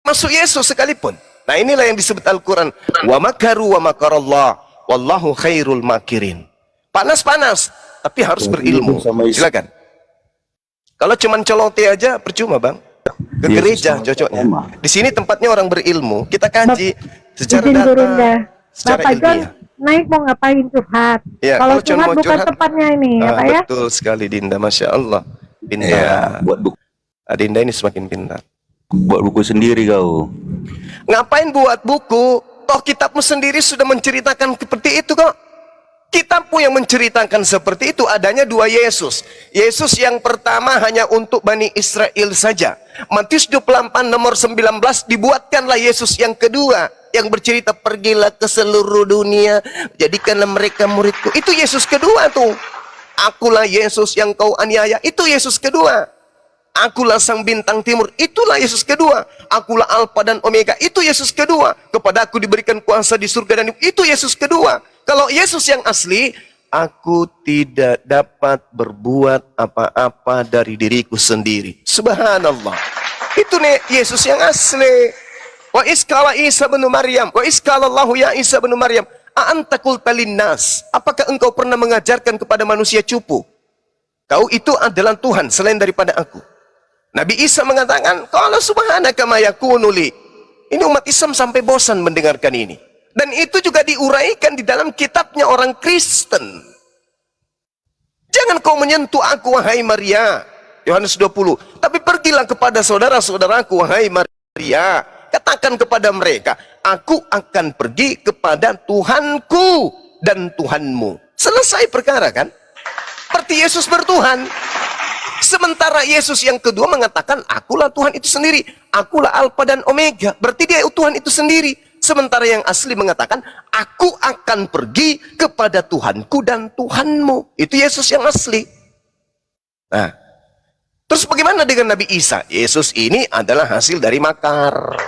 Masuk Yesus sekalipun. Nah, inilah yang disebut Al-Quran. Wa makaru wa makarallah. Wallahu khairul makirin. Panas-panas, tapi harus berilmu. Silakan. Kalau cuman celote aja, percuma bang. Ke gereja cocoknya. Di sini tempatnya orang berilmu. Kita kaji secara data, secara Bapak John ilmiah. naik mau ngapain curhat? Ya, kalau cuma curhat bukan tempatnya ini, ya Pak ya? Betul sekali Dinda, Masya Allah. Pintar. Ya, buat buku. Dinda ini semakin pintar. Buat buku sendiri kau. Ngapain buat buku? Toh kitabmu sendiri sudah menceritakan seperti itu kok. Kitabmu yang menceritakan seperti itu adanya dua Yesus. Yesus yang pertama hanya untuk Bani Israel saja. Matius 24 nomor 19 dibuatkanlah Yesus yang kedua. Yang bercerita pergilah ke seluruh dunia. Jadikanlah mereka muridku. Itu Yesus kedua tuh. Akulah Yesus yang kau aniaya. Itu Yesus kedua. Akulah sang bintang timur, itulah Yesus kedua. Akulah Alfa dan Omega, itu Yesus kedua. Kepada aku diberikan kuasa di surga dan itu Yesus kedua. Kalau Yesus yang asli, aku tidak dapat berbuat apa-apa dari diriku sendiri. Subhanallah. Itu nih Yesus yang asli. Wa iskala Isa bin Maryam, wa iskala Allahu ya Isa bin Maryam, a'anta qulta linnas, apakah engkau pernah mengajarkan kepada manusia cupu? Kau itu adalah Tuhan selain daripada aku. Nabi Isa mengatakan, "Qala subhanaka ma yakunu li." Ini umat Islam sampai bosan mendengarkan ini. Dan itu juga diuraikan di dalam kitabnya orang Kristen. Jangan kau menyentuh aku, wahai Maria. Yohanes 20. Tapi pergilah kepada saudara-saudaraku, wahai Maria. Katakan kepada mereka, aku akan pergi kepada Tuhanku dan Tuhanmu. Selesai perkara kan? Seperti Yesus bertuhan. Sementara Yesus yang kedua mengatakan, akulah Tuhan itu sendiri. Akulah Alfa dan Omega. Berarti dia Tuhan itu sendiri. Sementara yang asli mengatakan, aku akan pergi kepada Tuhanku dan Tuhanmu. Itu Yesus yang asli. Nah, terus bagaimana dengan Nabi Isa? Yesus ini adalah hasil dari makar.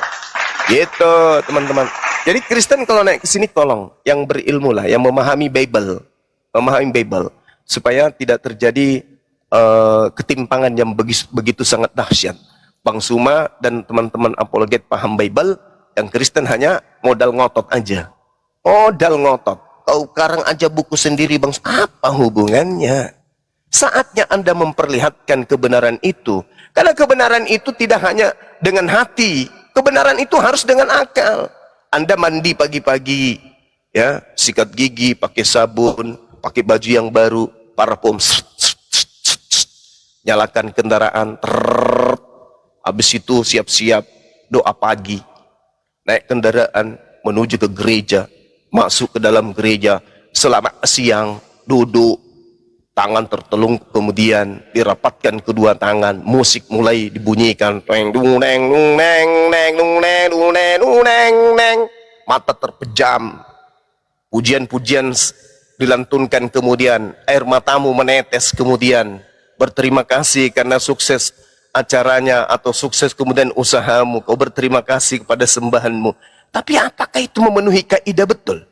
Gitu, teman-teman. Jadi Kristen kalau naik ke sini tolong yang berilmu lah, yang memahami Bible. Memahami Bible. Supaya tidak terjadi ketimpangan yang begitu sangat dahsyat. Bang Suma dan teman-teman apologet paham Bible, yang Kristen hanya modal ngotot aja. Modal ngotot. Kau karang aja buku sendiri bang, apa hubungannya? Saatnya Anda memperlihatkan kebenaran itu. Karena kebenaran itu tidak hanya dengan hati. Kebenaran itu harus dengan akal. Anda mandi pagi-pagi, ya, sikat gigi, pakai sabun, pakai baju yang baru, parfum, nyalakan kendaraan, habis itu siap-siap doa pagi, naik kendaraan menuju ke gereja, masuk ke dalam gereja, selama siang duduk, tangan tertelung, kemudian dirapatkan kedua tangan, musik mulai dibunyikan, mata terpejam, pujian-pujian dilantunkan, kemudian air matamu menetes, kemudian berterima kasih karena sukses acaranya atau sukses kemudian usahamu, kau berterima kasih kepada sembahanmu. Tapi apakah itu memenuhi kaidah betul?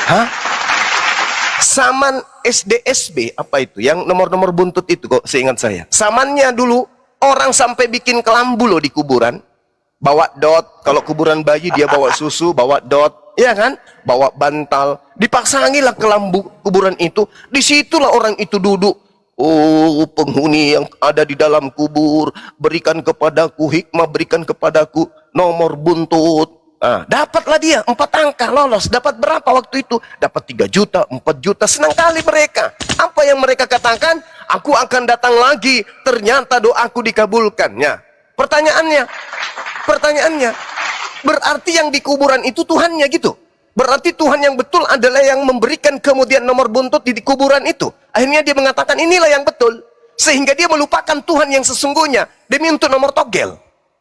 Hah? Saman SDSB apa itu? Yang nomor-nomor buntut itu kok seingat saya. Samannya dulu orang sampai bikin kelambu loh di kuburan. Bawa dot, kalau kuburan bayi dia bawa susu, bawa dot, ya kan? Bawa bantal. Dipaksangilah kelambu kuburan itu. Disitulah orang itu duduk. Oh, penghuni yang ada di dalam kubur, berikan kepadaku hikmah, berikan kepadaku nomor buntut. Nah, dapatlah dia 4 angka, lolos. Dapat berapa waktu itu? Dapat 3 juta, 4 juta. Senang kali mereka. Apa yang mereka katakan? Aku akan datang lagi. Ternyata doaku dikabulkannya. Pertanyaannya, berarti yang di kuburan itu Tuhannya gitu? Berarti Tuhan yang betul adalah yang memberikan kemudian nomor buntut di kuburan itu. Akhirnya dia mengatakan inilah yang betul. Sehingga dia melupakan Tuhan yang sesungguhnya demi untuk nomor togel.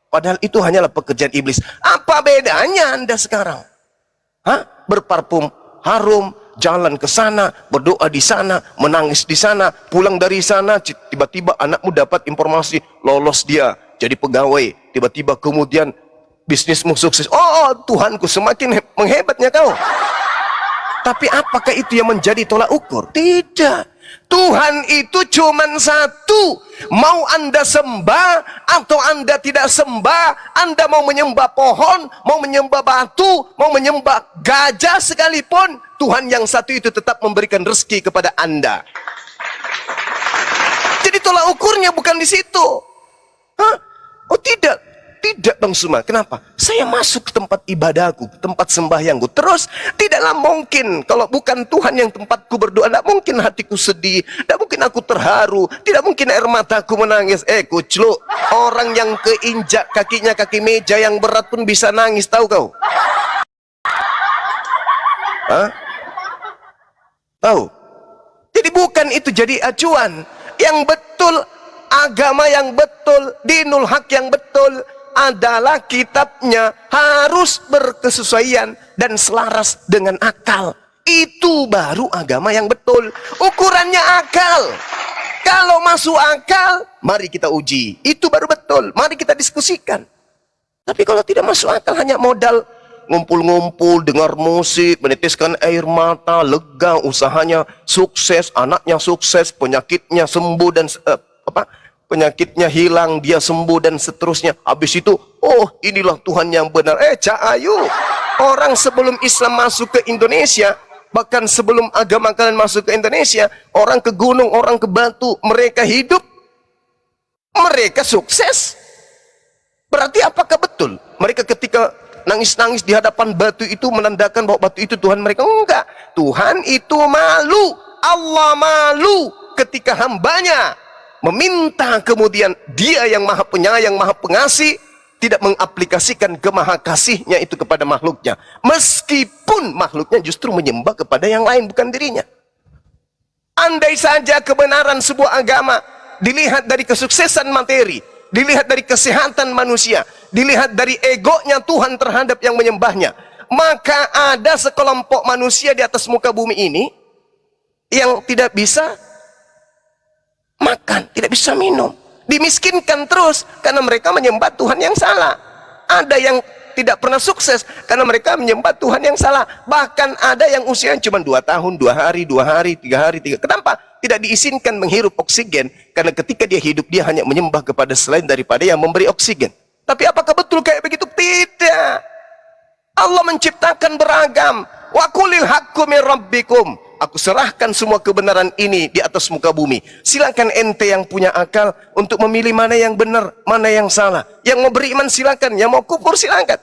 Padahal itu hanyalah pekerjaan iblis. Apa bedanya Anda sekarang? Hah? Berparfum harum, jalan ke sana, berdoa di sana, menangis di sana, pulang dari sana, tiba-tiba anakmu dapat informasi lolos dia jadi pegawai. Tiba-tiba kemudian bisnismu sukses. Oh, Tuhanku semakin menghebatnya kau. Tapi apakah itu yang menjadi tolak ukur? Tidak. Tuhan itu cuman satu. Mau Anda sembah atau Anda tidak sembah, Anda mau menyembah pohon, mau menyembah batu, mau menyembah gajah sekalipun, Tuhan yang satu itu tetap memberikan rezeki kepada Anda. Jadi tolak ukurnya bukan di situ. Hah? Oh tidak. Tidak Bang Suma, kenapa? Saya masuk ke tempat ibadahku, ke tempat sembahyangku. Terus, tidaklah mungkin, kalau bukan Tuhan yang tempatku berdoa, tidak mungkin hatiku sedih, tidak mungkin aku terharu, tidak mungkin air mataku menangis. Kucluk, orang yang keinjak kakinya kaki meja yang berat pun bisa nangis, tahu kau? Hah? Tahu? Jadi bukan itu jadi acuan. Yang betul, agama yang betul, dinul hak yang betul, adalah kitabnya harus berkesesuaian dan selaras dengan akal. Itu baru agama yang betul. Ukurannya akal. Kalau masuk akal, mari kita uji. Itu baru betul. Mari kita diskusikan. Tapi kalau tidak masuk akal, hanya modal ngumpul-ngumpul, dengar musik, menitiskan air mata, lega, usahanya sukses, anaknya sukses, penyakitnya sembuh dan penyakitnya hilang, dia sembuh dan seterusnya. Habis itu, oh inilah Tuhan yang benar. Cak Ayu, orang sebelum Islam masuk ke Indonesia, bahkan sebelum agama kalian masuk ke Indonesia, orang ke gunung, orang ke batu, mereka hidup, mereka sukses. Berarti apakah betul mereka ketika nangis-nangis di hadapan batu itu menandakan bahwa batu itu Tuhan mereka? Enggak. Tuhan itu malu, Allah malu ketika hambanya meminta, kemudian dia yang maha penyayang, maha pengasih, tidak mengaplikasikan kemaha kasihnya itu kepada makhluknya. Meskipun makhluknya justru menyembah kepada yang lain, bukan dirinya. Andai saja kebenaran sebuah agama dilihat dari kesuksesan materi, dilihat dari kesehatan manusia, dilihat dari egonya Tuhan terhadap yang menyembahnya, maka ada sekelompok manusia di atas muka bumi ini yang tidak bisa makan, tidak bisa minum, dimiskinkan terus karena mereka menyembah Tuhan yang salah. Ada yang tidak pernah sukses karena mereka menyembah Tuhan yang salah. Bahkan ada yang usianya cuma 2 tahun, 2 hari, 2 hari, 3 hari, 3. Kenapa? Tidak diizinkan menghirup oksigen, karena ketika dia hidup dia hanya menyembah kepada selain daripada yang memberi oksigen. Tapi apakah betul kayak begitu? Tidak. Allah menciptakan beragam. Wa qulil haqqu min rabbikum. Aku serahkan semua kebenaran ini di atas muka bumi. Silakan ente yang punya akal untuk memilih mana yang benar, mana yang salah. Yang mau beriman silakan, yang mau kufur silakan.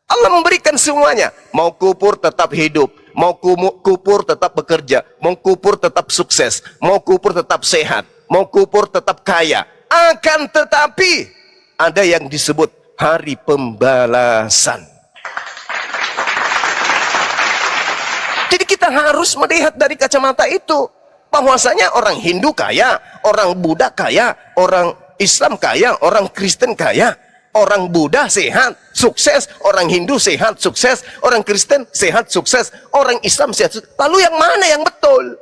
Allah memberikan semuanya. Mau kufur tetap hidup, mau kufur tetap bekerja, mau kufur tetap sukses, mau kufur tetap sehat, mau kufur tetap kaya. Akan tetapi ada yang disebut hari pembalasan. Jadi kita harus melihat dari kacamata itu, bahwasanya orang Hindu kaya, orang Buddha kaya, orang Islam kaya, orang Kristen kaya, orang Buddha sehat, sukses, orang Hindu sehat, sukses, orang Kristen sehat, sukses, orang Islam sehat, sukses. Lalu yang mana yang betul?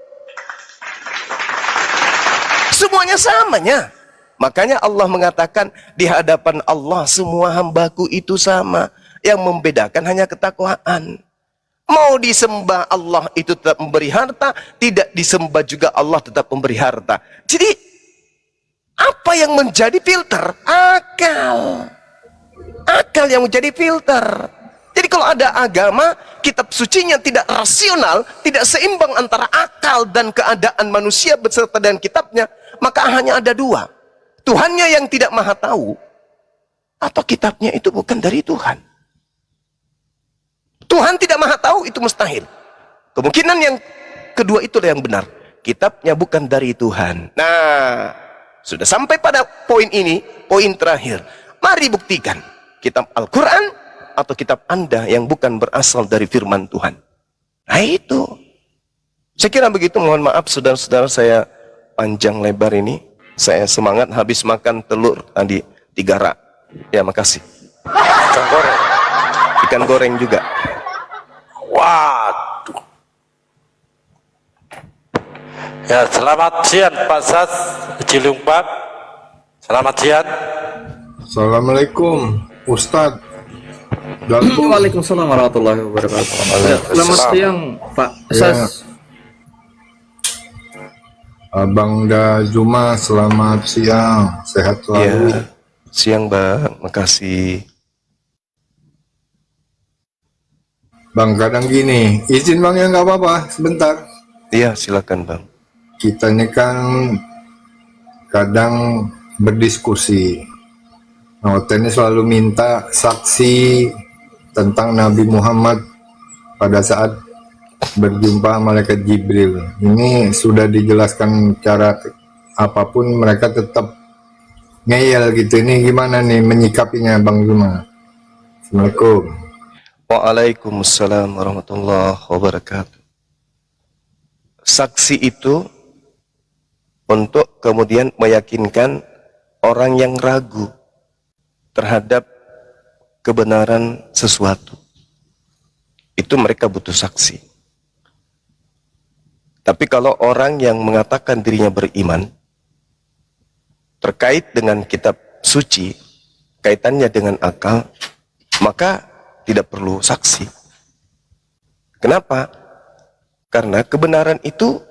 Semuanya samanya. Makanya Allah mengatakan di hadapan Allah semua hambaku itu sama. Yang membedakan hanya ketakwaan. Mau disembah Allah itu tetap memberi harta, tidak disembah juga Allah tetap memberi harta. Jadi apa yang menjadi filter? Akal. Akal yang menjadi filter. Jadi kalau ada agama, kitab sucinya tidak rasional, tidak seimbang antara akal dan keadaan manusia beserta dengan kitabnya, maka hanya ada dua. Tuhannya yang tidak maha tahu, atau kitabnya itu bukan dari Tuhan. Tuhan tidak maha tahu, itu mustahil. Kemungkinan yang kedua itulah yang benar. Kitabnya bukan dari Tuhan. Nah, sudah sampai pada poin ini, poin terakhir. Mari buktikan. Kitab Al-Quran atau kitab Anda yang bukan berasal dari firman Tuhan. Nah itu. Saya kira begitu, mohon maaf saudara-saudara saya panjang lebar ini. Saya semangat habis makan telur tadi 3 rak. Ya makasih. Ikan goreng. Ikan goreng juga. Waduh. Ya, selamat siang Pak Sas Cilung Pak. Selamat siang. Assalamualaikum Ustadz. Waalaikumsalam warahmatullahi wabarakatuh. Ya, selamat siang Pak Sas. Abang Dazuma, selamat siang, sehat selalu. Ya, siang Bang, makasih. Bang, kadang gini, izin Bang ya nggak apa-apa, sebentar. Iya, silakan Bang. Kita ini kan kadang berdiskusi. Nah, ini selalu minta saksi tentang Nabi Muhammad pada saat berjumpa malaikat Jibril. Ini sudah dijelaskan cara apapun mereka tetap ngeyel gitu. Ini gimana nih menyikapinya Bang Zuma? Assalamualaikum. Waalaikumsalam warahmatullahi wabarakatuh. Saksi itu untuk kemudian meyakinkan orang yang ragu terhadap kebenaran sesuatu. Itu mereka butuh saksi. Tapi kalau orang yang mengatakan dirinya beriman terkait dengan kitab suci, kaitannya dengan akal, maka tidak perlu saksi. Kenapa? Karena kebenaran itu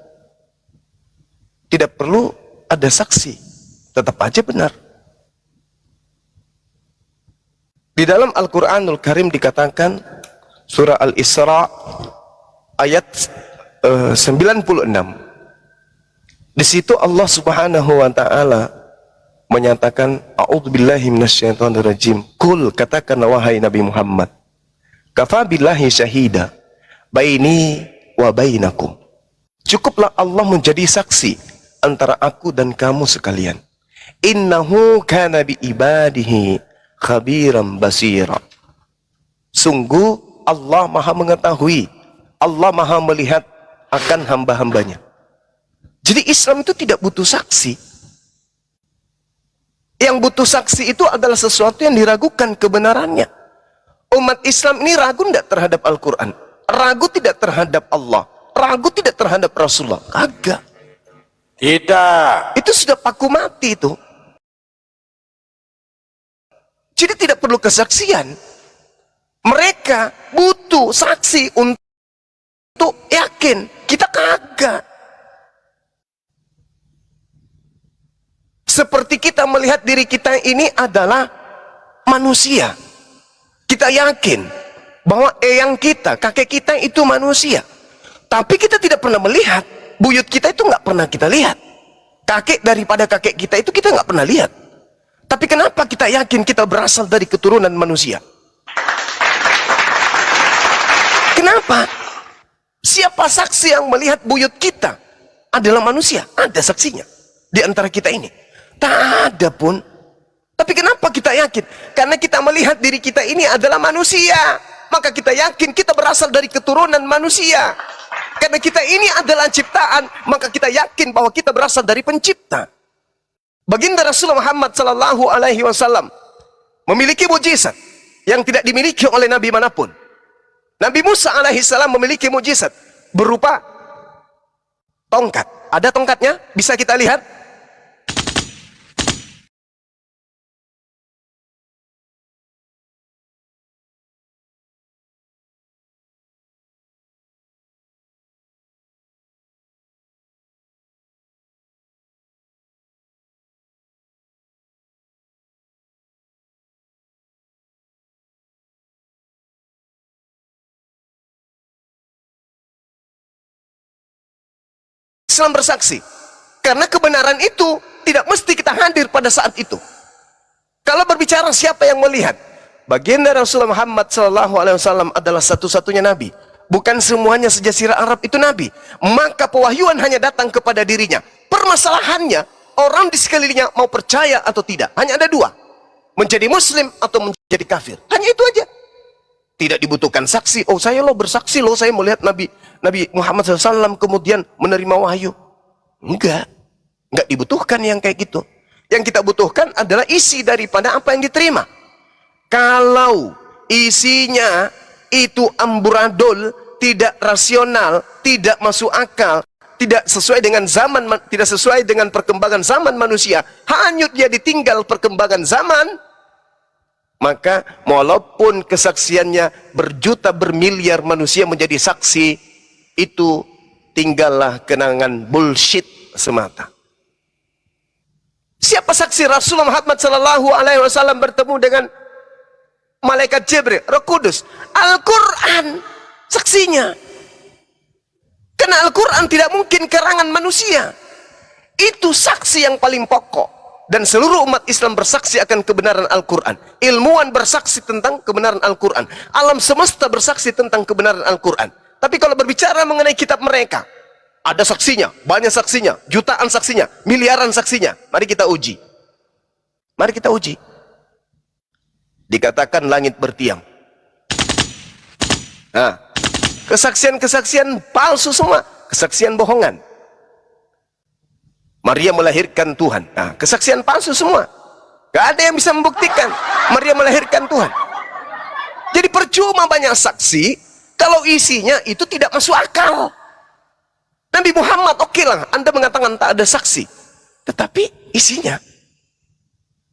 tidak perlu ada saksi, tetap aja benar. Di dalam Al-Quranul Karim dikatakan, surah Al-Isra ayat 96. Di situ Allah Subhanahu wa taala menyatakan, a'udzubillahi minasyaitonirrajim. Qul, katakan wahai Nabi Muhammad, kafa billahi syahida baini wa bainakum. Cukuplah Allah menjadi saksi antara aku dan kamu sekalian. Innahu kana bi ibadihi khabiran basira. Sungguh Allah maha mengetahui, Allah maha melihat akan hamba-hambanya. Jadi Islam itu tidak butuh saksi. Yang butuh saksi itu adalah sesuatu yang diragukan kebenarannya. Umat Islam ini ragu tidak terhadap Al-Quran, ragu tidak terhadap Allah, ragu tidak terhadap Rasulullah. Agak. Tidak. Itu sudah paku mati itu. Jadi tidak perlu kesaksian. Mereka butuh saksi untuk yakin. Kita kagak. Seperti kita melihat diri kita ini adalah manusia. Kita yakin bahwa eyang kita, kakek kita itu manusia. Tapi kita tidak pernah melihat. Buyut kita itu nggak pernah kita lihat. Kakek daripada kakek kita itu kita nggak pernah lihat. Tapi kenapa kita yakin kita berasal dari keturunan manusia? Kenapa? Siapa saksi yang melihat buyut kita adalah manusia? Ada saksinya di antara kita ini. Tak ada pun. Tapi kenapa kita yakin? Karena kita melihat diri kita ini adalah manusia. Maka kita yakin kita berasal dari keturunan manusia. Karena kita ini adalah ciptaan, maka kita yakin bahwa kita berasal dari pencipta. Baginda Rasulullah Muhammad sallallahu alaihi wasallam memiliki mukjizat yang tidak dimiliki oleh nabi manapun. Nabi Musa alaihi salam memiliki mukjizat berupa tongkat. Ada tongkatnya? Bisa kita lihat? Islam bersaksi. Karena kebenaran itu tidak mesti kita hadir pada saat itu. Kalau berbicara siapa yang melihat, baginda Rasulullah Muhammad SAW adalah satu-satunya nabi. Bukan semuanya sejazirah Arab itu nabi. Maka pewahyuan hanya datang kepada dirinya. Permasalahannya, orang di sekelilingnya mau percaya atau tidak. Hanya ada dua. Menjadi muslim atau menjadi kafir. Hanya itu aja. Tidak dibutuhkan saksi. Oh, saya bersaksi saya melihat Nabi Muhammad SAW kemudian menerima wahyu. Enggak dibutuhkan yang kayak gitu. Yang kita butuhkan adalah isi daripada apa yang diterima. Kalau isinya itu amburadul, tidak rasional, tidak masuk akal, tidak sesuai dengan zaman, tidak sesuai dengan perkembangan zaman manusia, hanyut dia ditinggal perkembangan zaman, maka walaupun kesaksiannya berjuta bermiliar manusia menjadi saksi, itu tinggallah kenangan bullshit. semata. Siapa saksi Rasulullah Muhammad sallallahu alaihi wasallam bertemu dengan malaikat Jibril, Roh Kudus? Al-Quran saksinya. Karena Al-Quran tidak mungkin karangan manusia. Itu saksi yang paling pokok. Dan seluruh umat Islam bersaksi akan kebenaran Al-Quran. Ilmuwan bersaksi tentang kebenaran Al-Quran. Alam semesta bersaksi tentang kebenaran Al-Quran. Tapi kalau berbicara mengenai kitab mereka, ada saksinya, banyak saksinya, jutaan saksinya, miliaran saksinya. Mari kita uji. Mari kita uji. Dikatakan langit bertiang. Nah, kesaksian-kesaksian palsu semua, kesaksian bohongan. Maria melahirkan Tuhan. Nah, kesaksian palsu semua. Gak ada yang bisa membuktikan Maria melahirkan Tuhan. Jadi percuma banyak saksi kalau isinya itu tidak masuk akal. Nabi Muhammad oke lah, Anda mengatakan tak ada saksi, tetapi isinya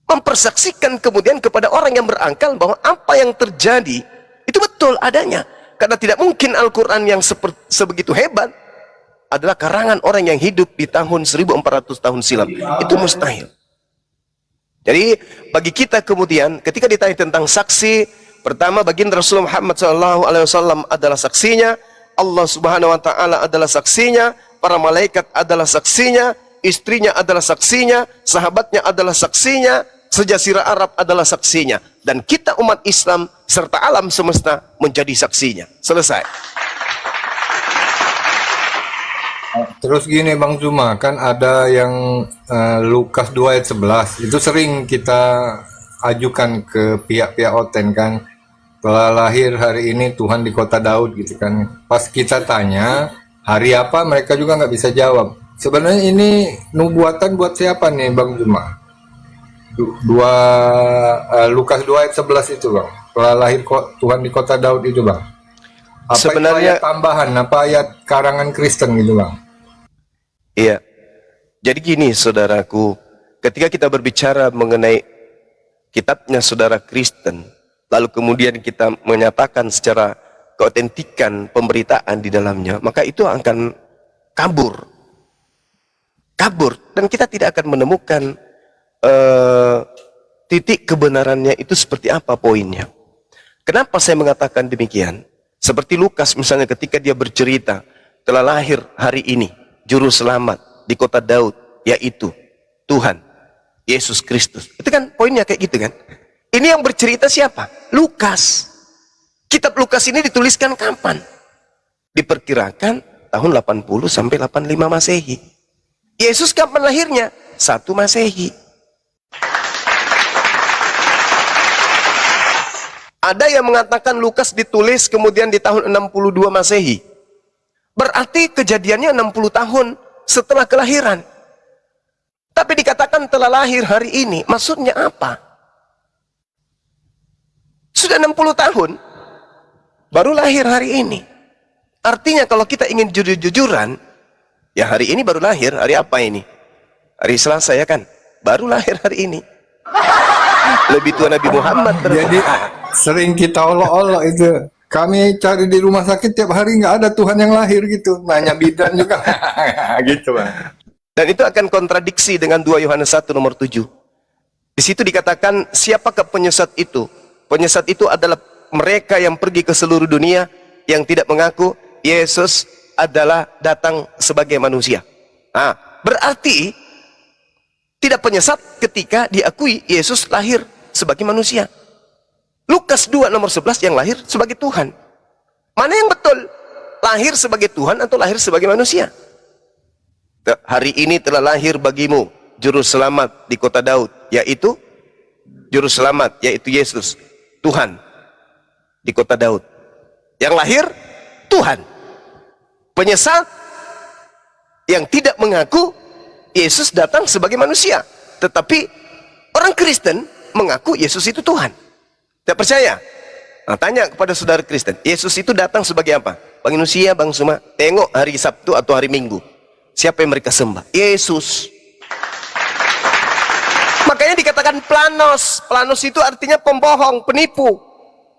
mempersaksikan kemudian kepada orang yang berakal bahwa apa yang terjadi itu betul adanya. Karena tidak mungkin Al-Quran yang sebegitu hebat adalah karangan orang yang hidup di tahun 1400 tahun silam. Itu mustahil. Jadi bagi kita kemudian ketika ditanya tentang saksi, pertama baginda Rasulullah Muhammad SAW adalah saksinya, Allah Subhanahu Wa Taala adalah saksinya, para malaikat adalah saksinya, istrinya adalah saksinya, sahabatnya adalah saksinya, sejazirah Arab adalah saksinya, dan kita umat Islam serta alam semesta menjadi saksinya. Selesai. Terus gini Bang Zuma, kan ada yang Lukas 2 ayat 11 itu sering kita ajukan ke pihak-pihak Oten kan, telah lahir hari ini Tuhan di kota Daud gitu kan. Pas kita tanya hari apa, mereka juga nggak bisa jawab. Sebenarnya ini nubuatan buat siapa nih Bang Zuma? Lukas 2 ayat 11 itu Bang, telah lahir Tuhan di kota Daud itu Bang. Apa sebenarnya itu ayat tambahan, apa ayat karangan Kristen gitu Bang? Iya. Jadi gini saudaraku, ketika kita berbicara mengenai kitabnya saudara Kristen, lalu kemudian kita menyatakan secara keotentikan pemberitaan di dalamnya, maka itu akan kabur. Dan kita tidak akan menemukan titik kebenarannya itu seperti apa poinnya. Kenapa saya mengatakan demikian? Seperti Lukas misalnya ketika dia bercerita telah lahir hari ini juru selamat di kota Daud, yaitu Tuhan Yesus Kristus. Itu kan poinnya kayak gitu kan. Ini yang bercerita siapa? Lukas. Kitab Lukas ini dituliskan kapan? Diperkirakan tahun 80 sampai 85 Masehi. Yesus kapan lahirnya? 1 Masehi. Ada yang mengatakan Lukas ditulis kemudian di tahun 62 Masehi. Berarti kejadiannya 60 tahun setelah kelahiran. Tapi dikatakan telah lahir hari ini. Maksudnya apa? Sudah 60 tahun baru lahir hari ini. Artinya kalau kita ingin jujur-jujuran, ya hari ini baru lahir. Hari apa ini? Hari Selasa ya kan? Baru lahir hari ini. Lebih tua Nabi Muhammad. Jadi sering kita olok-olok itu. Kami cari di rumah sakit tiap hari nggak ada Tuhan yang lahir gitu. Nanya bidan juga. Gitu Bang. Dan itu akan kontradiksi dengan 2 Yohanes 1 nomor 7. Di situ dikatakan siapakah penyesat itu? Penyesat itu adalah mereka yang pergi ke seluruh dunia yang tidak mengaku Yesus adalah datang sebagai manusia. Nah, berarti tidak penyesat ketika diakui Yesus lahir sebagai manusia. Lukas 2 nomor 11 yang lahir sebagai Tuhan. Mana yang betul? Lahir sebagai Tuhan atau lahir sebagai manusia? Hari ini telah lahir bagimu juru selamat di kota Daud, yaitu juru selamat, yaitu Yesus, Tuhan di kota Daud. Yang lahir Tuhan. Penyesat yang tidak mengaku Yesus datang sebagai manusia, tetapi orang Kristen mengaku Yesus itu Tuhan. Tidak percaya? Nah, tanya kepada saudara Kristen, Yesus itu datang sebagai apa? Manusia Bang Suma. Tengok hari Sabtu atau hari Minggu, siapa yang mereka sembah? Yesus. Makanya dikatakan planos. Planos itu artinya pembohong, penipu.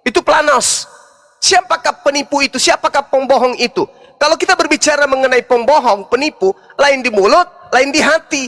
Itu planos. Siapakah penipu itu? Siapakah pembohong itu? Kalau kita berbicara mengenai pembohong, penipu, lain di mulut, lain di hati.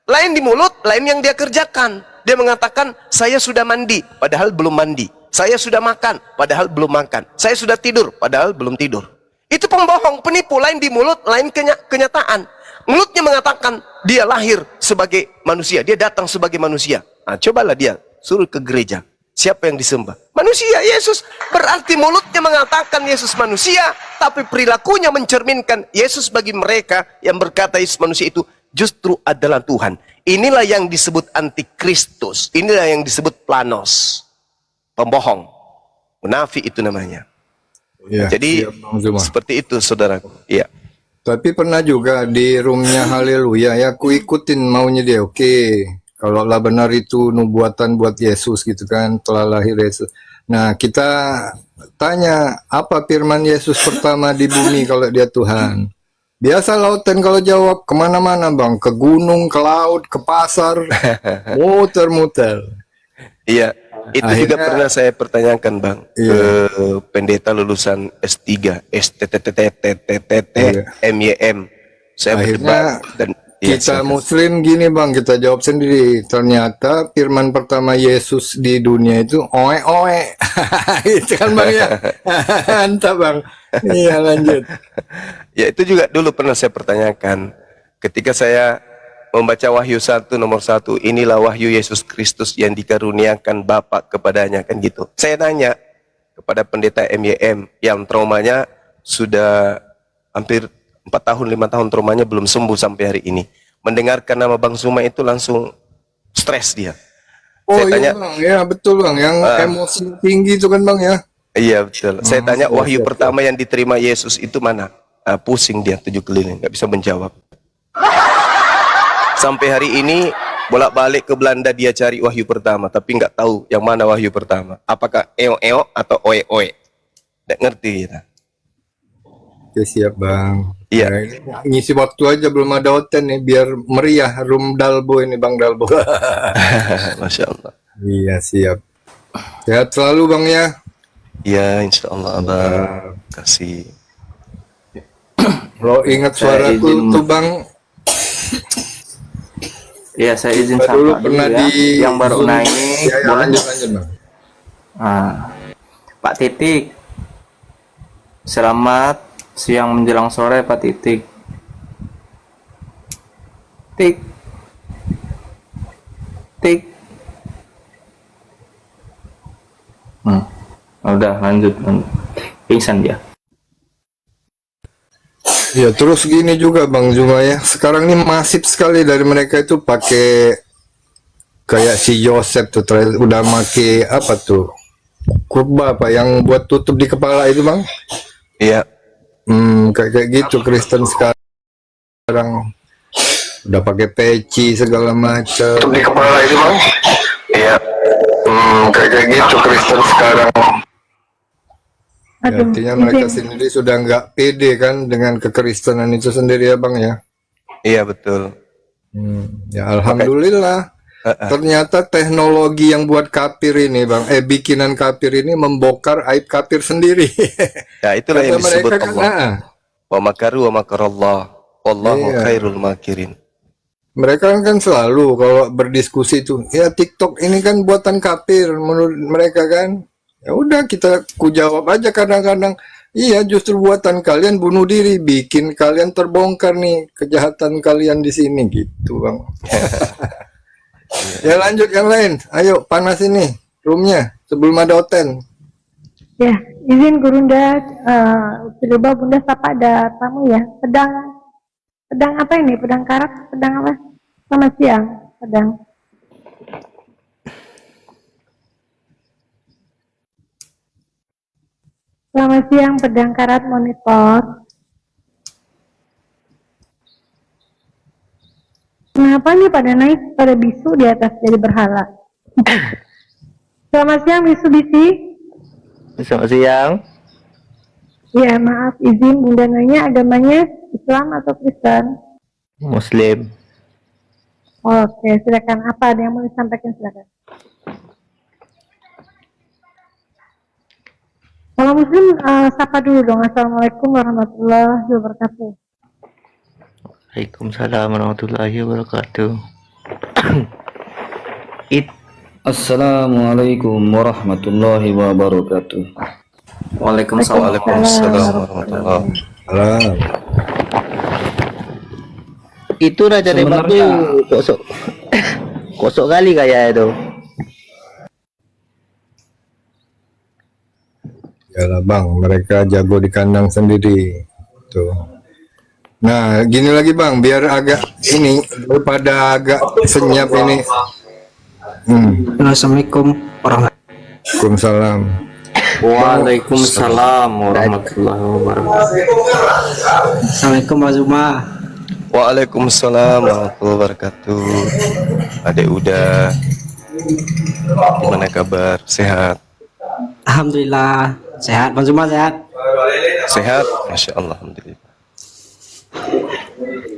Lain di mulut, lain yang dia kerjakan. Dia mengatakan, saya sudah mandi, padahal belum mandi. Saya sudah makan, padahal belum makan. Saya sudah tidur, padahal belum tidur. Itu pembohong, penipu, lain di mulut, lain kenyataan. Mulutnya mengatakan, dia lahir sebagai manusia, dia datang sebagai manusia. Nah, cobalah dia, suruh ke gereja. Siapa yang disembah? Manusia, Yesus. Berarti mulutnya mengatakan Yesus manusia, tapi perilakunya mencerminkan Yesus bagi mereka yang berkata Yesus manusia itu justru adalah Tuhan. Inilah yang disebut antikristus. Inilah yang disebut planos. Pembohong. Munafik itu namanya. Ya, Jadi siap, Bang Zuma. seperti itu saudaraku. Iya. Tapi pernah juga di roomnya Haleluya ya, aku ikutin maunya dia. Oke, kalau lah benar itu nubuatan buat Yesus gitu kan, telah lahir Yesus. Nah, kita tanya, apa firman Yesus pertama di bumi kalau dia Tuhan? Biasa lautan kalau jawab kemana-mana bang, ke gunung, ke laut, ke pasar, muter-muter. Iya. Itu juga Akhirnya- pernah saya pertanyakan bang Iya. ke pendeta lulusan S3, STTTTTTT, Iya. MYM. Saya Akhirnya berdebat dan iya, kita saya- Muslim gini bang, kita jawab sendiri. Ternyata firman pertama Yesus di dunia itu oe oe, itu kan bang ya, mantap bang. Iya lanjut. Ya itu juga dulu pernah saya pertanyakan ketika saya membaca Wahyu 1 nomor 1, inilah wahyu Yesus Kristus yang dikaruniakan Bapa kepadanya, kan gitu. Saya tanya kepada pendeta MYM yang traumanya sudah hampir 4 tahun 5 tahun traumanya belum sembuh sampai hari ini. Mendengarkan nama Bang Zuma itu langsung stres dia. Oh Saya iya tanya, bang, ya betul bang, yang emosi tinggi itu kan bang ya. iya betul. Saya tanya siap, wahyu siap, pertama yang diterima Yesus itu mana? Pusing dia 7 keliling, nggak bisa menjawab. Sampai hari ini bolak-balik ke Belanda dia cari wahyu pertama, tapi nggak tahu yang mana wahyu pertama. Apakah eo-eo atau oe-oe? Nggak ngerti kita. Oke siap bang. Iya. Ya, ini ngisi waktu aja belum ada hotel nih biar meriah room Dalbo ini bang Dalbo. Masya Allah. Iya siap. Sehat selalu bang ya. Ya, insya Allah abang kasih. Kalau ingat Saya suaraku izin- tuh bang, Ya, saya izin kita dulu sapa dulu pernah ya. di Yang baru Zoom. naik, Ya, ya, boleh? lanjut bang. Ah, Pak Titik. Selamat siang menjelang sore, Pak Titik. Tik. Tik. Udah lanjut. Pingsan dia. Ya terus gini juga bang Zuma ya. Sekarang ini masif sekali dari mereka itu pakai kayak si Yosef tuh terakhir udah make apa tuh kurba apa yang buat tutup di kepala itu bang. Iya, Kayak gitu Kristen sekarang udah pakai peci segala macam. Tutup di kepala itu bang. Iya. Kayak gitu Kristen sekarang. Ya, Aduh, artinya mereka izin. sendiri sudah nggak pede kan dengan kekristenan itu sendiri ya bang ya. iya betul. Ya alhamdulillah. Ternyata teknologi yang buat kafir ini bang, bikinan kafir ini membongkar aib kafir sendiri. Ya itulah yang Kata disebut mereka kan, Allah. Wa makaru wa makarallah. Wallahu Iya. khairul makirin. mereka kan selalu kalau berdiskusi itu, ya TikTok ini kan buatan kafir menurut mereka kan. Ya udah kita ku jawab aja kadang-kadang, iya justru buatan kalian bunuh diri, bikin kalian terbongkar nih kejahatan kalian di sini gitu bang. Ya lanjut yang lain, ayo panas ini roomnya sebelum ada hotel. Ya, izin Gurunda, coba Bunda sapa ada tamu ya. Pedang apa ini? Pedang karat? Pedang apa? Selamat siang, pedang. Selamat siang, pedang karat monitor. Kenapa nih pada naik pada bisu di atas jadi berhala? Selamat siang, bisu bisi. Selamat siang. Ya, maaf izin Bunda nanya agamanya Islam atau Kristen? Muslim. Oke, silakan. Apa ada yang mau disampaikan, silakan. Kalau Muslim, sapa dulu dong. Assalamualaikum warahmatullahi wabarakatuh. Waalaikumsalam warahmatullahi wabarakatuh. Assalamualaikum warahmatullahi wabarakatuh. Waalaikumsalam. Waalaikumsalam warahmatullahi. Alam. Itu Raja Demak tuh kosok. Kosok kali kayak itu. Yalah bang, mereka jago di kandang sendiri. Tuh. Nah, gini lagi bang, biar agak ini daripada agak senyap ini. Assalamualaikum warahmatullahi Waalaikumsalam. Waalaikumsalam warahmatullahi wabarakatuh. Assalamualaikum Mas Zuma. Waalaikumsalam warahmatullahi wabarakatuh. Adek Uda, gimana kabar? Sehat? Alhamdulillah sehat. Bang Zuma sehat? Sehat? Masya Allah, alhamdulillah.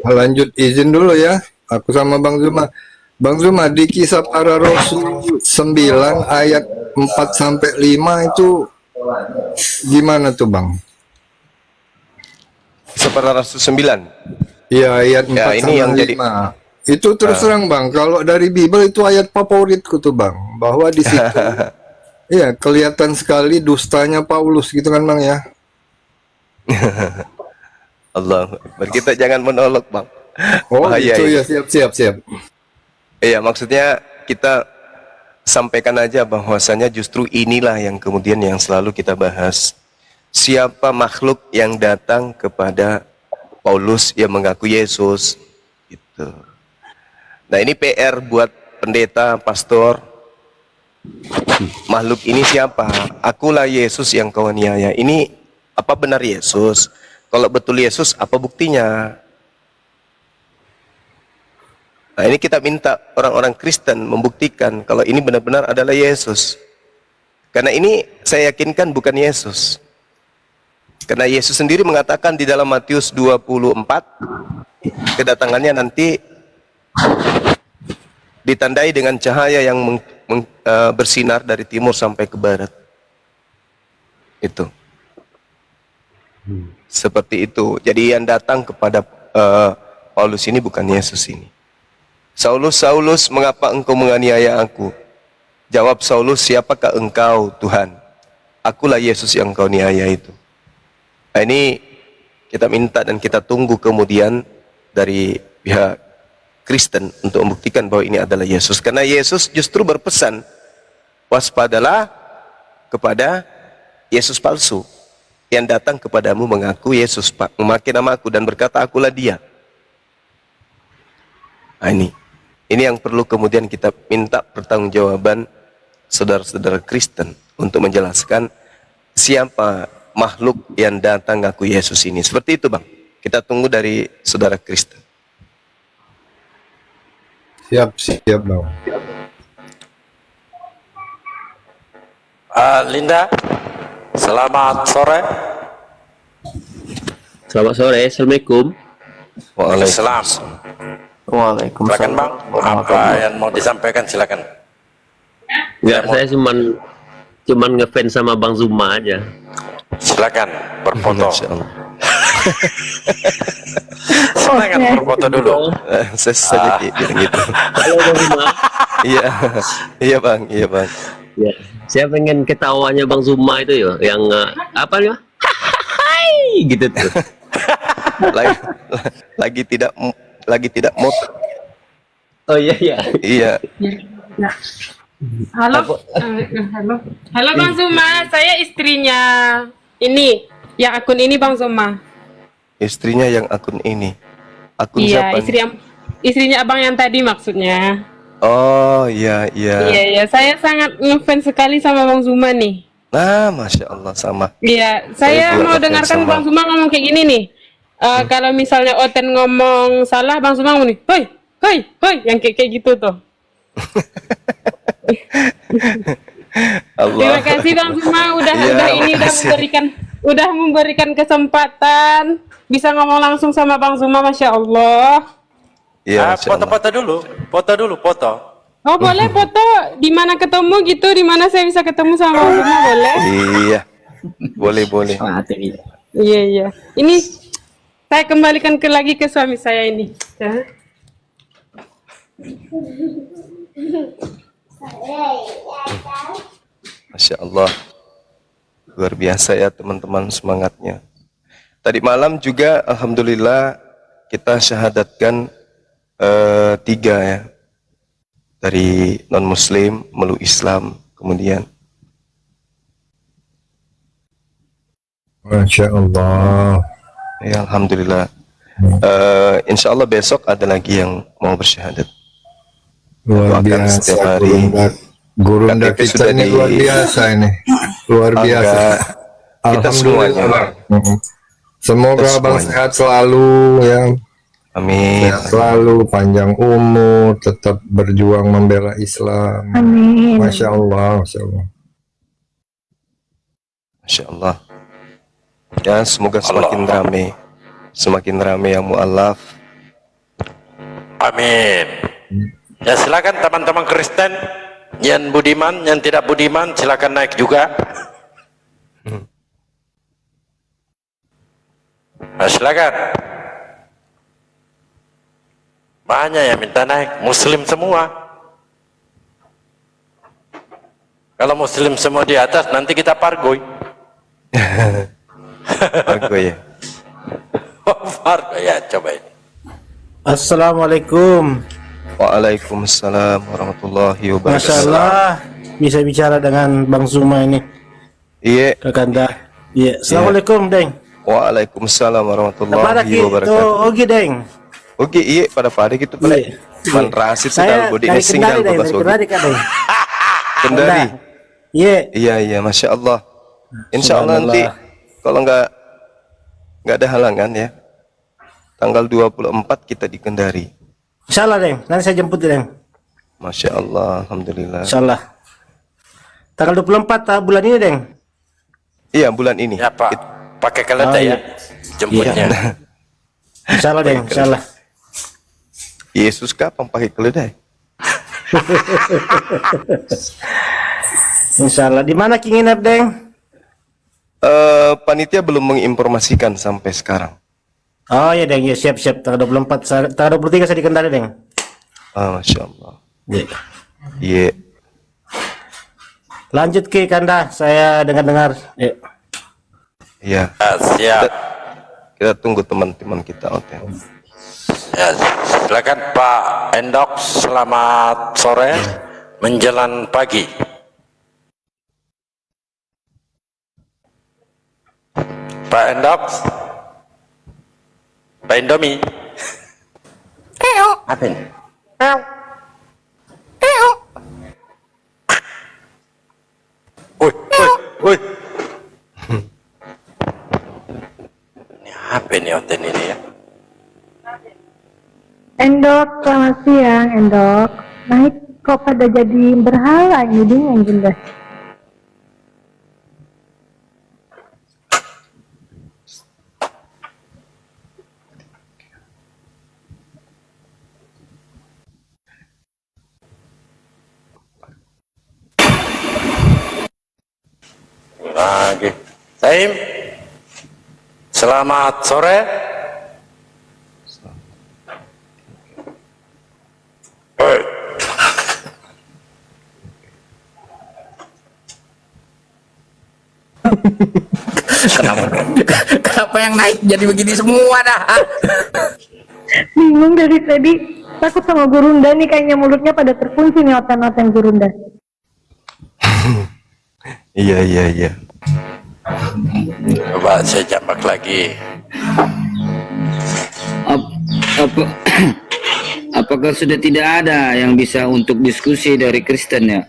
Lanjut izin dulu ya, aku sama Bang Zuma. Bang Zuma, di Kisah Para Rasul 9 ayat 4 sampai 5 itu gimana tuh Bang? Seperti Rasul 9. Iya, ayat 4 Ya, ini sampai yang 5. jadi- Itu terus terang Bang, kalau dari Bible itu ayat favoritku tuh Bang, bahwa di situ iya kelihatan sekali dustanya Paulus gitu kan Bang ya. Allah, kita jangan menolak bang. Oh Bahaya gitu ini. ya, siap. Iya, maksudnya kita sampaikan aja bahwasanya justru inilah yang kemudian yang selalu kita bahas. Siapa makhluk yang datang kepada Paulus yang mengaku Yesus gitu. Nah, ini PR buat pendeta, pastor. Makhluk ini siapa? Akulah Yesus yang kau aniaya. Ini apa benar Yesus? Kalau betul Yesus, apa buktinya? Nah, ini kita minta orang-orang Kristen membuktikan kalau ini benar-benar adalah Yesus. Karena ini saya yakinkan bukan Yesus. Karena Yesus sendiri mengatakan di dalam Matius 24, kedatangannya nanti ditandai dengan cahaya yang bersinar dari timur sampai ke barat. Itu. Seperti itu. Jadi yang datang kepada Paulus ini bukan Yesus ini. Saulus, Saulus, mengapa engkau menganiaya aku? Jawab Saulus, siapakah engkau Tuhan? Akulah Yesus yang engkau niaya itu. Nah, ini kita minta dan kita tunggu kemudian dari pihak Kristen untuk membuktikan bahwa ini adalah Yesus. Karena Yesus justru berpesan, waspadalah kepada Yesus palsu yang datang kepadamu mengaku Yesus, memakai namaku dan berkata akulah dia. Nah, ini yang perlu kemudian kita minta pertanggungjawaban saudara-saudara Kristen untuk menjelaskan siapa makhluk yang datang ngaku Yesus ini. Seperti itu bang, kita tunggu dari saudara Kristen. Siap Bang. Linda, selamat sore. Selamat sore. Assalamualaikum. Waalaikumsalam. Silakan Waalaikumsalam. bang, apa yang mau disampaikan silakan. Enggak, saya cuman ngefans sama Bang Zuma aja. Silakan berfoto. Masya Allah. Silakan berfoto dulu. Saya saja bilang gitu. Halo Bang Zuma. Iya, iya bang, iya bang. Ya, saya pengen ketawanya Bang Zuma itu ya, yang apa nih? Hai gitu tuh. lagi tidak mood. Oh iya iya. Iya. Halo, halo Bang Zuma, saya istrinya ini, yang akun ini Bang Zuma. Istrinya yang akun ini. Akun Iya, siapa? istrinya abang yang tadi maksudnya. Oh iya iya. Iya, saya sangat ngefans sekali sama Bang Zuma nih. Nah, masya Allah sama. Iya, saya juga mau ngefans dengarkan sama. Bang Zuma ngomong kayak gini nih. Kalau misalnya Oten ngomong salah, Bang Zuma ngomong nih, hoi, yang kayak gitu tuh. Allah. Terima kasih Bang Zuma udah Iya, makasih. memberikan kesempatan bisa ngomong langsung sama Bang Zuma, Masya Allah. Iya, masya Allah. Foto dulu, foto. Oh boleh foto di mana ketemu gitu, di mana saya bisa ketemu sama Bang Zuma boleh? Iya. Boleh. Iya. Ini Saya kembalikan lagi ke suami saya ini. Ya. Masya Allah. Luar biasa ya teman-teman semangatnya. Tadi malam juga alhamdulillah kita syahadatkan 3 ya. Dari non-muslim, meluk Islam, kemudian. Masya Allah. Ya alhamdulillah. Insya Allah besok ada lagi yang mau bersyahadat. Luar Doakan biasa. setiap hari. Gurunda KTP kita sudah ini luar biasa ini. Luar biasa. Angga, kita semuanya. Semoga Kita Abang semuanya. sehat selalu ya. Amin. Sehat selalu, panjang umur, tetap berjuang membela Islam. Amin. Masya Allah, Masya Allah. Masya Allah. Ya semoga semakin ramai yang mu'alaf. Amin. Ya silakan teman-teman Kristen yang budiman, yang tidak budiman silakan naik juga. Nah, silakan. Banyak yang minta naik, Muslim semua. Kalau Muslim semua di atas, nanti kita pargoy. Aku ya. Pargoy ya, coba ini. Assalamualaikum. Waalaikumsalam warahmatullahi Masya wabarakatuh. Allah, bisa bicara dengan Bang Zuma ini. Iya. Kakanda. Iya. Assalamualaikum, Deng. Waalaikumsalam Pada warahmatullahi gitu, wabarakatuh. oke, Deng. Oke, iya pada gitu pada. Iya. Man rasid Saya bodi dari nesing Kendari, dan Deng. bebas Dari ogi. Kendari, Kak, Deng. Kendari. Iya. Iya, Masya Allah. Insya Allah nanti kalau nggak ada halangan ya, tanggal 24 kita di Kendari. Insya Allah, Deng. Nanti saya jemput, Deng. Masya Allah, alhamdulillah. Insya Allah. Tanggal 24 bulan ini, Deng. Iya bulan ini. Ya Pak, pakai kereta ya, jemputnya. Insya Allah, Deng. Insya Allah. Yesus kapan pakai keledai? Insya Allah. Di mana King nginep, Deng? Panitia belum menginformasikan sampai sekarang. Oh iya, Deng. Ya, siap-siap. Tanggal 24. Tanggal 23 saya di Kendari, Deng. Masya Allah. Iya. Iya. Lanjut ke Kanda. Saya dengar-dengar. Iya. Iya. Ya, siap. Kita tunggu teman-teman kita hotel. Ya, silakan Pak Endok, selamat sore menjelang pagi. Pak Endok, Pak Indomie. Apa ini? Woi, woi, woi. Ini apa ini hotel ini ya? Endok, selamat siang, Endok. Naik kok pada jadi berhala ini bingung Bunda. Lagi. Taim. Selamat sore. Oi. Kenapa yang naik jadi begini semua dah? Bingung dari tadi. Takut sama Gurunda nih, kayaknya mulutnya pada terkunci nih oten-oten Gurunda. Iya. Coba saya jambak lagi. Apakah sudah tidak ada yang bisa untuk diskusi dari Kristen ya?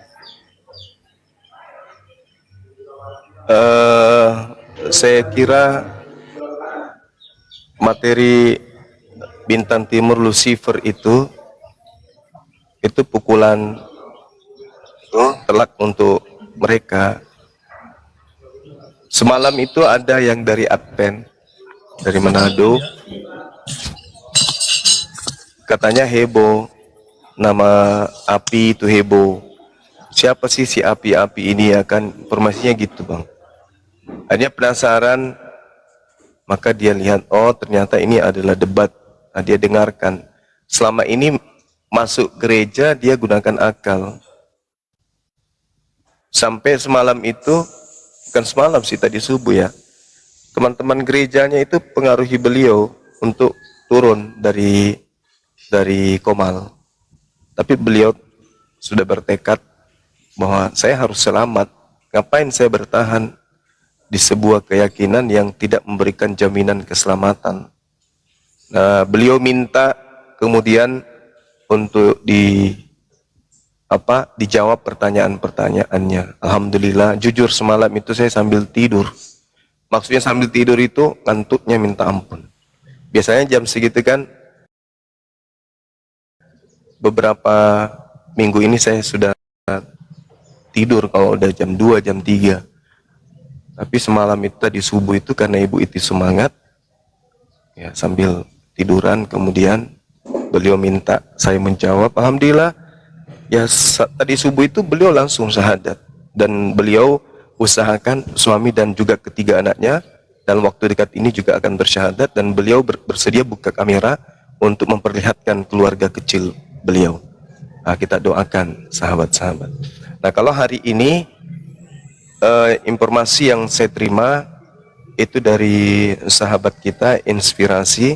Saya kira materi Bintang Timur Lucifer itu pukulan telak untuk mereka. Semalam itu ada yang dari Advent, dari Manado, katanya heboh, nama api itu heboh. Siapa sih si api-api ini ya kan, informasinya gitu bang. Akhirnya penasaran, Maka dia lihat, oh ternyata ini adalah debat. Nah, dia dengarkan. Selama ini masuk gereja dia gunakan akal. Sampai semalam itu, bukan semalam sih, tadi subuh ya, teman-teman gerejanya itu pengaruhi beliau untuk turun dari Komal. Tapi beliau sudah bertekad bahwa saya harus selamat. Ngapain saya bertahan di sebuah keyakinan yang tidak memberikan jaminan keselamatan. Nah, beliau minta kemudian untuk dijawab pertanyaan-pertanyaannya. Alhamdulillah, jujur semalam itu saya sambil tidur. Maksudnya sambil tidur itu ngantuknya minta ampun. Biasanya jam segitu kan, beberapa minggu ini saya sudah tidur kalau udah jam 2, jam 3. Tapi semalam itu tadi subuh itu karena Ibu Iti semangat, ya sambil tiduran kemudian beliau minta saya menjawab. Alhamdulillah, ya tadi subuh itu beliau langsung syahadat. Dan beliau usahakan suami dan juga ketiga anaknya dalam waktu dekat ini juga akan bersyahadat. Dan beliau bersedia buka kamera untuk memperlihatkan keluarga kecil beliau. Nah, kita doakan sahabat-sahabat. Nah, kalau hari ini informasi yang saya terima itu dari sahabat kita Inspirasi,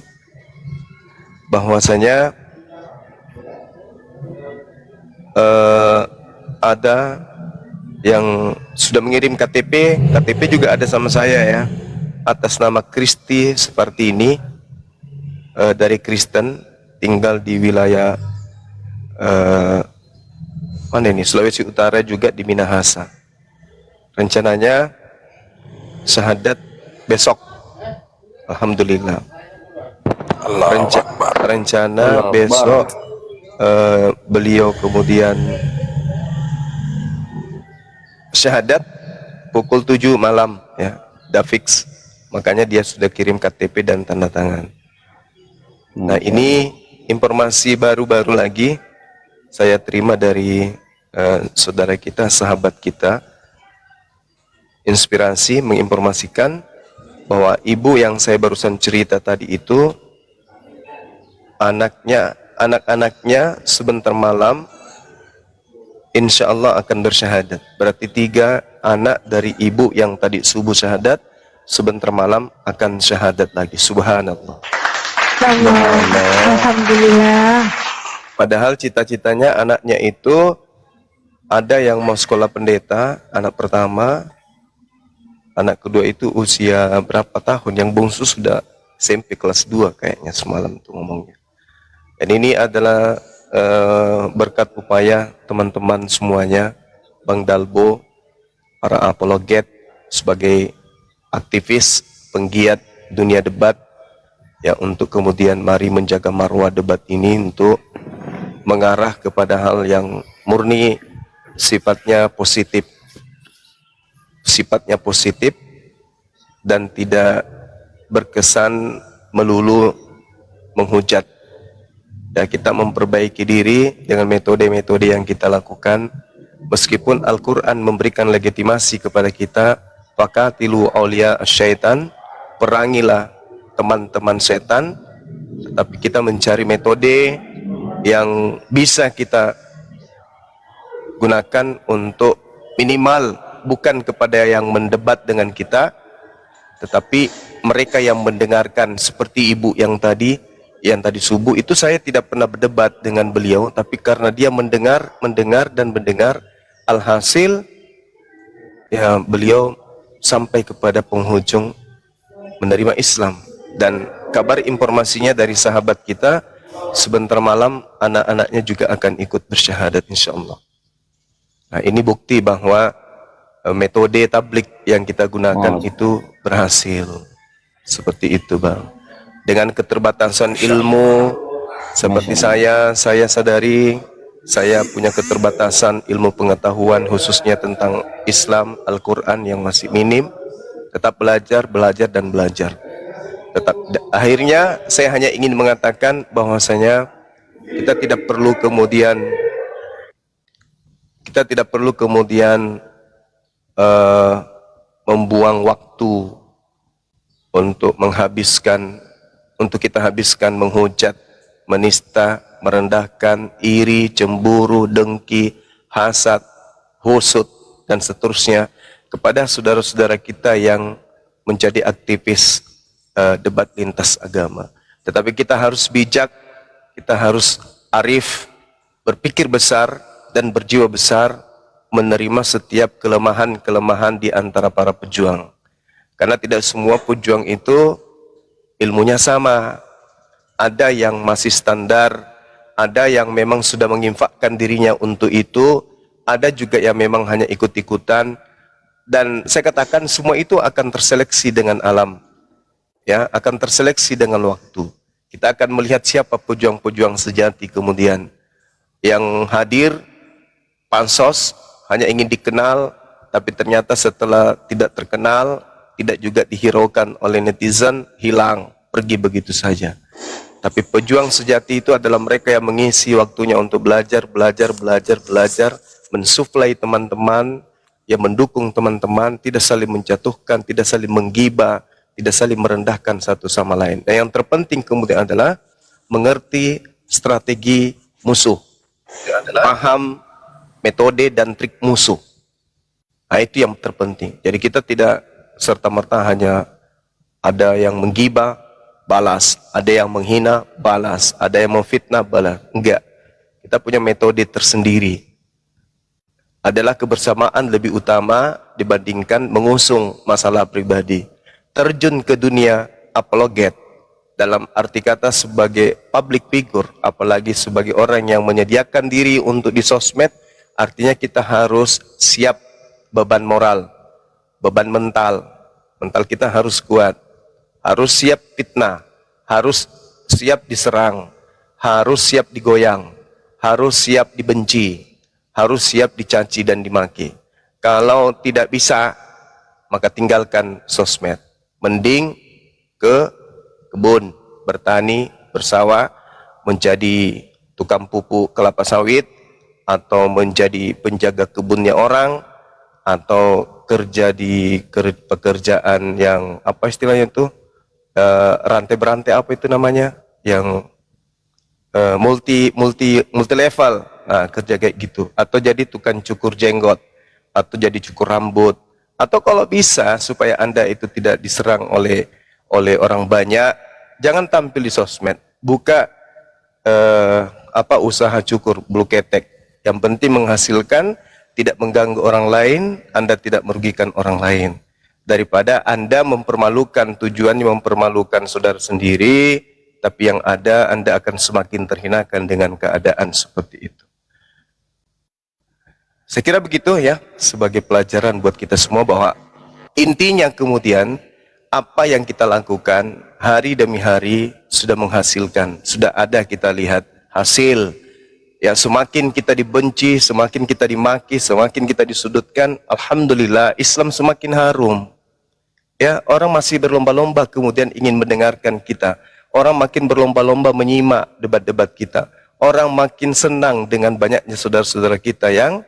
bahwasanya ada yang sudah mengirim KTP juga ada sama saya ya, atas nama Kristi seperti ini, dari Kristen, tinggal di wilayah mana ini, Sulawesi Utara, juga di Minahasa. Rencananya syahadat besok. Alhamdulillah. Rencana besok beliau kemudian syahadat pukul 7 malam ya, dah fix. Makanya dia sudah kirim KTP dan tanda tangan. Nah, ini informasi baru-baru lagi saya terima dari saudara kita, sahabat kita Inspirasi, menginformasikan bahwa ibu yang saya barusan cerita tadi itu anak-anaknya sebentar malam insya Allah akan bersyahadat. Berarti 3 anak dari ibu yang tadi subuh syahadat sebentar malam akan syahadat lagi. Subhanallah. Alhamdulillah. Padahal cita-citanya anaknya itu ada yang mau sekolah pendeta, anak pertama. Anak kedua itu usia berapa tahun, yang bungsu sudah SMP kelas 2 kayaknya semalam tuh ngomongnya. Dan ini adalah berkat upaya teman-teman semuanya, Bang Dalbo, para apologet, sebagai aktivis penggiat dunia debat, ya, untuk kemudian mari menjaga marwah debat ini untuk mengarah kepada hal yang murni sifatnya positif dan tidak berkesan melulu menghujat. Ya, kita memperbaiki diri dengan metode-metode yang kita lakukan. Meskipun Al-Quran memberikan legitimasi kepada kita, faqatilu awliya syaitan, perangilah teman-teman setan, tetapi kita mencari metode yang bisa kita gunakan untuk minimal bukan kepada yang mendebat dengan kita, tetapi mereka yang mendengarkan, seperti ibu yang tadi subuh itu, saya tidak pernah berdebat dengan beliau, tapi karena dia mendengar, alhasil ya beliau sampai kepada penghujung menerima Islam. Dan kabar informasinya dari sahabat kita, sebentar malam anak-anaknya juga akan ikut bersyahadat insyaallah. Nah, ini bukti bahwa metode tablik yang kita gunakan itu berhasil. Seperti itu, Bang. Dengan keterbatasan ilmu seperti saya sadari saya punya keterbatasan ilmu pengetahuan khususnya tentang Islam, Al-Quran yang masih minim. Tetap belajar dan belajar. Akhirnya saya hanya ingin mengatakan bahwasanya kita tidak perlu kemudian membuang waktu untuk kita habiskan menghujat, menista, merendahkan, iri, cemburu, dengki, hasad, husud, dan seterusnya kepada saudara-saudara kita yang menjadi aktivis debat lintas agama. Tetapi kita harus bijak, kita harus arif, berpikir besar, dan berjiwa besar, menerima setiap kelemahan-kelemahan di antara para pejuang. Karena tidak semua pejuang itu ilmunya sama. Ada yang masih standar, ada yang memang sudah menginfakkan dirinya untuk itu, ada juga yang memang hanya ikut-ikutan. Dan saya katakan semua itu akan terseleksi dengan alam, ya, akan terseleksi dengan waktu. Kita akan melihat siapa pejuang-pejuang sejati kemudian. Yang hadir pansos hanya ingin dikenal, tapi ternyata setelah tidak terkenal, tidak juga dihiraukan oleh netizen, hilang, pergi begitu saja. Tapi pejuang sejati itu adalah mereka yang mengisi waktunya untuk belajar, mensuplai teman-teman, yang mendukung teman-teman, tidak saling menjatuhkan, tidak saling menggibah, tidak saling merendahkan satu sama lain. Dan yang terpenting kemudian adalah mengerti strategi musuh, paham metode dan trik musuh. Nah, itu yang terpenting. Jadi kita tidak serta-merta hanya ada yang menggibah, balas, ada yang menghina, balas, ada yang memfitnah, balas. Enggak. Kita punya metode tersendiri. Adalah kebersamaan lebih utama dibandingkan mengusung masalah pribadi. Terjun ke dunia apologet, dalam arti kata sebagai public figure, apalagi sebagai orang yang menyediakan diri untuk di sosmed, artinya kita harus siap beban moral, beban mental. Mental kita harus kuat, harus siap fitnah, harus siap diserang, harus siap digoyang, harus siap dibenci, harus siap dicaci dan dimaki. Kalau tidak bisa, maka tinggalkan sosmed. Mending ke kebun, bertani, bersawah, menjadi tukang pupuk kelapa sawit, atau menjadi penjaga kebunnya orang, atau kerja di pekerjaan yang apa istilahnya itu, rantai berantai apa itu namanya, yang multi level, nah, kerja kayak gitu, atau jadi tukang cukur jenggot, atau jadi cukur rambut, atau kalau bisa supaya Anda itu tidak diserang oleh orang banyak, jangan tampil di sosmed, buka usaha cukur bulu ketek, yang penting menghasilkan, tidak mengganggu orang lain, Anda tidak merugikan orang lain. Daripada Anda mempermalukan, tujuannya mempermalukan saudara sendiri, tapi yang ada Anda akan semakin terhinakan dengan keadaan seperti itu. Saya kira begitu ya, sebagai pelajaran buat kita semua, bahwa intinya kemudian apa yang kita lakukan hari demi hari sudah menghasilkan, sudah ada kita lihat hasil. Ya, semakin kita dibenci, semakin kita dimaki, semakin kita disudutkan, alhamdulillah Islam semakin harum. Ya, orang masih berlomba-lomba kemudian ingin mendengarkan kita. Orang makin berlomba-lomba menyimak debat-debat kita. Orang makin senang dengan banyaknya saudara-saudara kita yang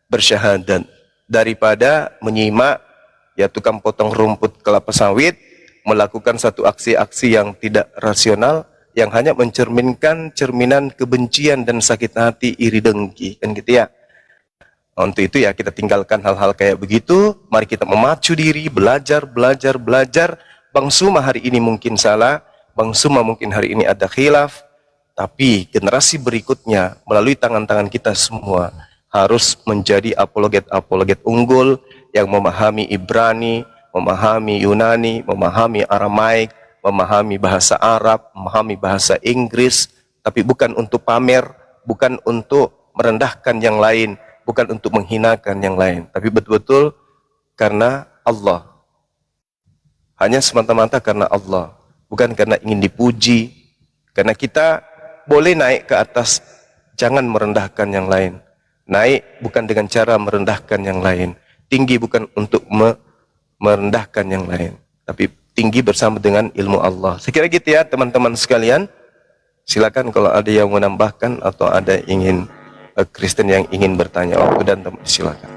bersyahadat, daripada menyimak ya tukang potong rumput kelapa sawit melakukan satu aksi-aksi yang tidak rasional, yang hanya mencerminkan cerminan kebencian dan sakit hati, iri dengki, kan gitu ya. Untuk itu ya kita tinggalkan hal-hal kayak begitu. Mari kita memacu diri, belajar. Bang Suma hari ini mungkin salah, Bang Suma mungkin hari ini ada khilaf, tapi generasi berikutnya melalui tangan-tangan kita semua harus menjadi apologet unggul yang memahami Ibrani, memahami Yunani, memahami Aramaik, memahami bahasa Arab, memahami bahasa Inggris, tapi bukan untuk pamer, bukan untuk merendahkan yang lain, bukan untuk menghinakan yang lain, tapi betul-betul karena Allah. Hanya semata-mata karena Allah, bukan karena ingin dipuji. Karena kita boleh naik ke atas, jangan merendahkan yang lain. Naik bukan dengan cara merendahkan yang lain. Tinggi bukan untuk merendahkan yang lain, tapi tinggi bersama dengan ilmu Allah. Saya kira gitu ya teman-teman sekalian. Silakan kalau ada yang menambahkan atau ada ingin Kristen yang ingin bertanya. Waktu dan tempat silakan.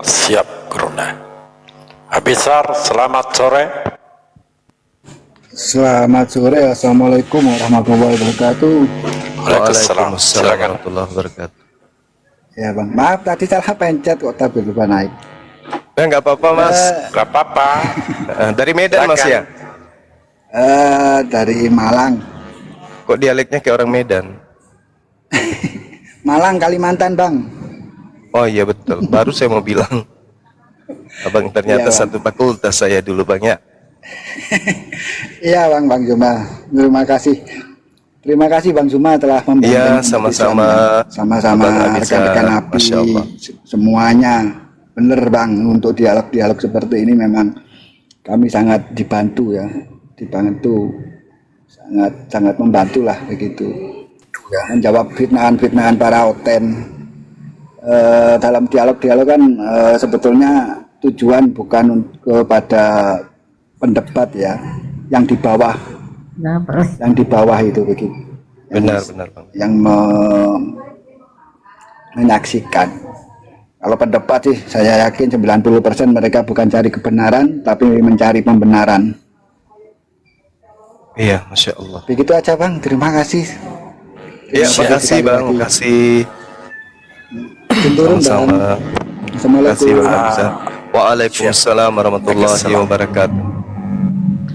Siap, Guruna. Abisar, selamat sore. Selamat sore, Assalamualaikum warahmatullahi wabarakatuh. Waalaikumsalam. Silakan. warahmatullahi wabarakatuh. Ya bang, maaf tadi salah pencet kok tapi lupa naik. Nggak apa-apa mas. Gak apa-apa. Dari Medan mas ya? Dari Malang. Kok dialeknya kayak orang Medan? Malang, Kalimantan bang. Oh iya betul, baru saya mau bilang. Abang ternyata Iya, Bang. satu fakultas saya dulu bang ya. Iya bang Zuma, terima kasih bang Zuma telah membantu. Iya, sama-sama. Sama-sama Abang Abiza, rekan-rekan api, Masya Allah. semuanya. Bener bang, untuk dialog-dialog seperti ini memang kami sangat dibantu ya, sangat membantu lah begitu. Menjawab fitnahan-fitnahan para oten. Dalam dialog-dialog kan sebetulnya tujuan bukan kepada pendebat ya, yang di bawah itu begitu. Benar bang. Yang menyaksikan. Kalau pendebat sih saya yakin 90% mereka bukan cari kebenaran tapi mencari pembenaran. Iya, masya Allah. Begitu aja bang, terima kasih. Iya, makasih bang, makasih. Turun Sama-sama. Assalamualaikum. Bang Abiza. Waalaikumsalam warahmatullahi wabarakatuh.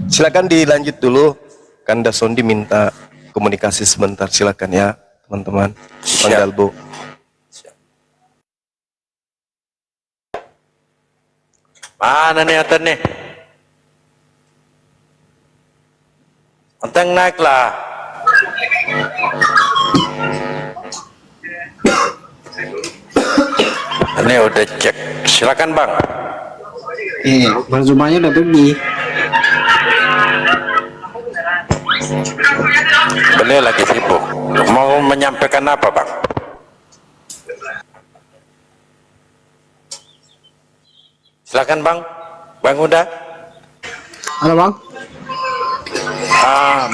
Silakan dilanjut dulu. Kanda Sondi minta komunikasi sebentar, silakan ya teman-teman. Bang Dalbo. Mana nih Oten nih? Oten naiklah. Ini udah cek. Silakan bang. Bang Zumanya udah pergi. Beliau lagi sibuk. Mau menyampaikan apa bang? Silakan bang. Bang Huda. Halo bang.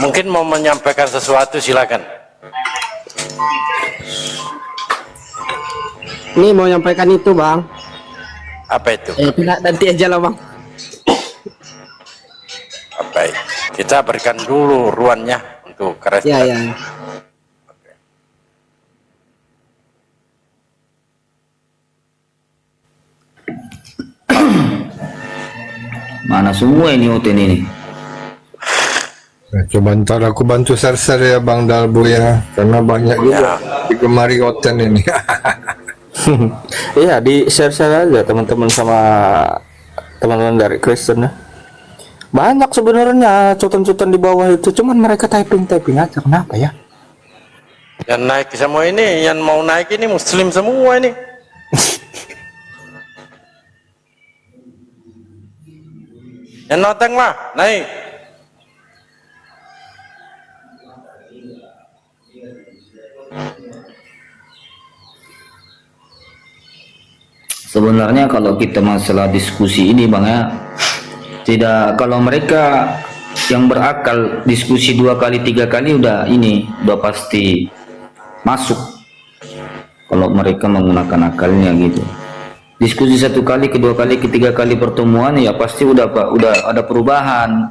Mungkin mau menyampaikan sesuatu, silakan. Ini mau nyampaikan itu bang. Apa itu? Nanti aja lah bang. Baik, kita berikan dulu ruannya untuk Kristen. Ya. Mana semua ini Oten ini? Nah, coba ntar aku bantu share-share ya Bang Dalbo ya, karena banyak juga digemari Oten ini. Iya, di share-share aja teman-teman sama teman-teman dari Kristen ya. Banyak sebenarnya cutan-cutan di bawah itu, cuman mereka typing aja. Kenapa ya? Yang naik semua ini, yang mau naik ini Muslim semua ini. Yang noteng lah, naik. Sebenarnya kalau kita masalah diskusi ini bang ya, tidak, kalau mereka yang berakal diskusi 2 kali 3 kali udah pasti masuk. Kalau mereka menggunakan akalnya gitu. Diskusi 1 kali, kedua kali, ketiga kali pertemuan ya pasti udah ada perubahan.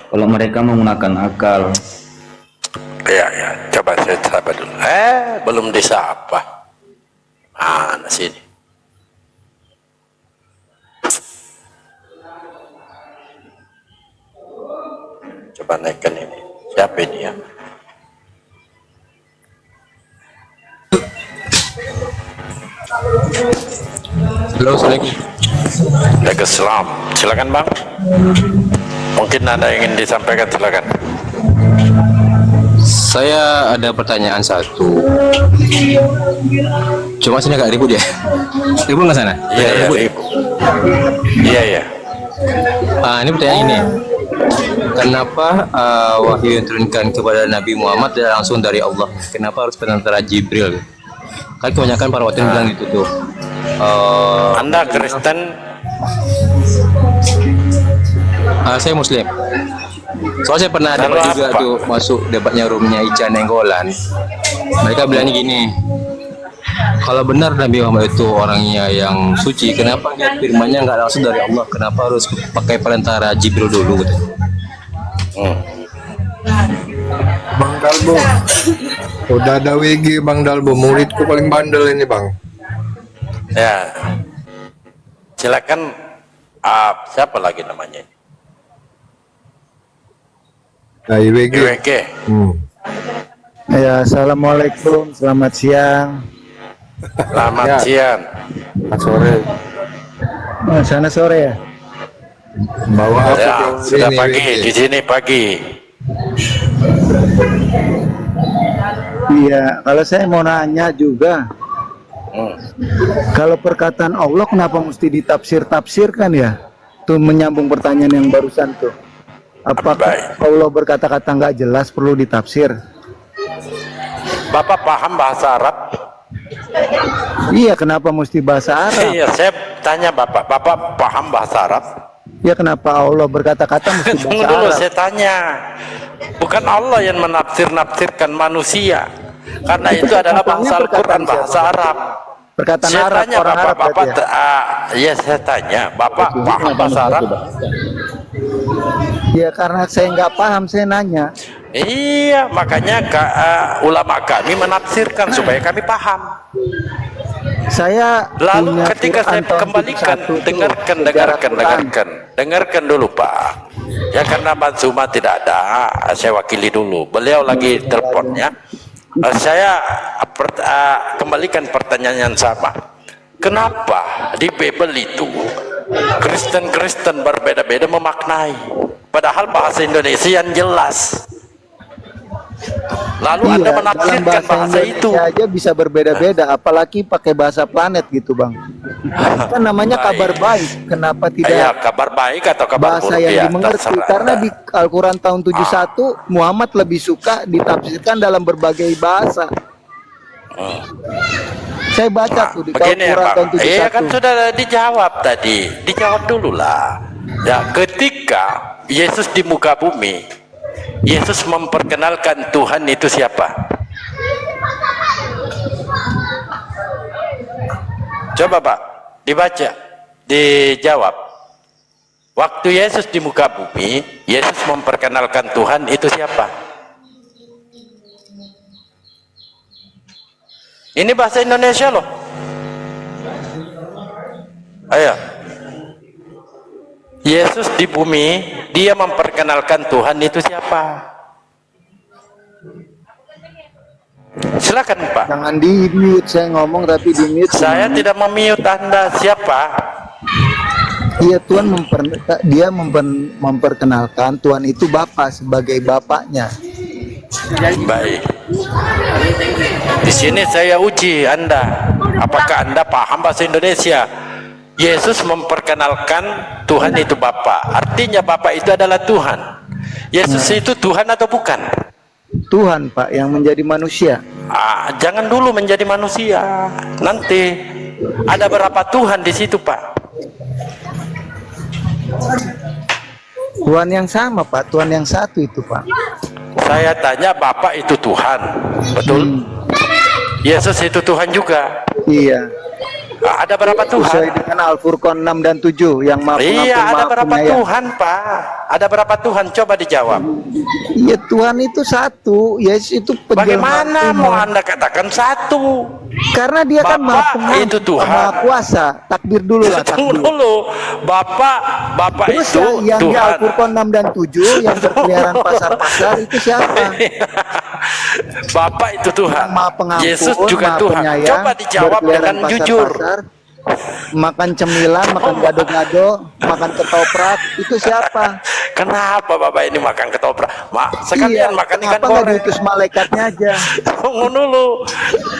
Kalau mereka menggunakan akal. Ya, coba saya sapa dulu. Belum disapa. Mana sini? Coba naikkan ini. Siapa ini ya? Halo, Assalamualaikum. Waalaikumsalam. Silakan bang. Mungkin ada yang ingin disampaikan, silakan. Saya ada pertanyaan satu. Cuma sini agak ribut ya. Ribut nggak sana? Iya, Ribut. Iya. Ini pertanyaan ini. Kenapa wahyu yang turunkan kepada Nabi Muhammad langsung dari Allah? Kenapa harus perantara Jibril? Kan kebanyakan para wakil bilang gitu tuh. Anda Kristen? Saya Muslim. Soalnya saya pernah debat juga tuh, masuk debatnya roomnya Ica Nenggolan. Mereka bilangnya gini, kalau benar Nabi Muhammad itu orangnya yang suci, kenapa firmannya nggak langsung dari Allah? Kenapa harus pakai perantara Jibril dulu? Gitu. Bang Dalbo, udah ada WG Bang Dalbo, muridku paling bandel ini Bang. Ya, silakan. Siapa lagi namanya? Dari WG. IWG. Ya, assalamualaikum, selamat siang. Selamat Ya. siang. Sore. Sana sore ya. Bawa apa Ya, tuh? sudah Ini pagi. WG. Di sini pagi. Iya, kalau saya mau nanya juga, kalau perkataan Allah kenapa mesti ditafsir-tafsirkan ya? Tuh menyambung pertanyaan yang barusan tuh. Apakah Allah berkata-kata nggak jelas perlu ditafsir? Bapak paham bahasa Arab? Iya, kenapa mesti bahasa Arab? Iya, saya tanya Bapak. Bapak paham bahasa Arab? Ya, kenapa Allah berkata-kata mesti Tunggu bahasa dulu, Arab? saya tanya. Bukan Allah yang menafsir-nafsirkan manusia. Karena itu adalah bahasa Al-Quran, bahasa Arab. Perkataan Saya Arab, tanya orang Bapak, Arab berarti ya saya tanya, Bapak paham bahasa Arab? Ya, karena saya nggak paham, saya nanya. Iya, makanya ulama kami menafsirkan supaya kami paham. Saya Lalu punya ketika Quran saya tahun kembalikan, 71 tuh, dengarkan dulu Pak. Ya karena Bang Zuma tidak ada, saya wakili dulu. Beliau lagi teleponnya. Saya kembalikan pertanyaan yang sama. Kenapa di Bible itu Kristen berbeda-beda memaknai, padahal bahasa Indonesia yang jelas. Lalu Anda dalam menafsirkan bahasa itu. Indonesia aja bisa berbeda-beda, apalagi pakai bahasa planet gitu Bang. Kan namanya kabar baik, kenapa tidak Ya, kabar baik atau kabar bahasa buruk yang ya, dimengerti? terserah Karena Anda. di Al-Quran tahun 71 Muhammad lebih suka ditafsirkan dalam berbagai bahasa. Saya baca tuh di Begini ya Al-Quran Pak, tahun 71. iya kan sudah dijawab tadi, dijawab dulu lah. Ya, ketika Yesus di muka bumi, Yesus memperkenalkan Tuhan itu siapa? Coba Pak, dibaca, dijawab. Waktu Yesus di muka bumi, Yesus memperkenalkan Tuhan itu siapa? Ini bahasa Indonesia loh. Ayo. Yesus di bumi, dia memperkenalkan Tuhan itu siapa? Silakan Pak. Jangan di mute, saya ngomong tapi di mute. Saya tidak memute Anda. Siapa? Iya, Tuhan memperkenalkan Tuhan itu Bapa sebagai Bapaknya. Baik. Di sini saya uji Anda. Apakah Anda paham bahasa Indonesia? Yesus memperkenalkan Tuhan itu Bapa. Artinya Bapa itu adalah Tuhan. Yesus itu Tuhan atau bukan? Tuhan Pak yang menjadi manusia. Jangan dulu menjadi manusia. Nanti ada berapa Tuhan di situ Pak? Tuhan yang sama Pak, Tuhan yang satu itu Pak. Saya tanya, Bapak itu Tuhan, betul? Yesus itu Tuhan juga. Iya. Ada berapa Tuhan? Sesuai dengan Al-Furqan 6 dan 7 yang maha pengampun, Iya, ada maha berapa penyayang. Tuhan Pak? Ada berapa Tuhan? Coba dijawab. Iya, Tuhan itu satu. Yesus itu penjelmaan Bagaimana Tuhan. mau Anda katakan satu? Karena dia kan maha Bapak pengampun, itu Tuhan. maha kuasa. Takbir dulu lah, Tunggu takbir. dulu. Bapak Terus itu yang di Tuhan. Al-Furqan 6 dan 7 yang berkeliaran pasar-pasar itu siapa? Bapak itu Tuhan. Maha pengampun, Yesus juga maha Tuhan. penyayang, Coba dijawab berkeliaran dengan jujur. pasar-pasar, makan cemilan, makan gado-gado, makan ketoprak, itu siapa? Kenapa Bapak ini makan ketoprak? Sekalian makan ikan kenapa nggak goreng. diutus malaikatnya aja? Tunggu dulu.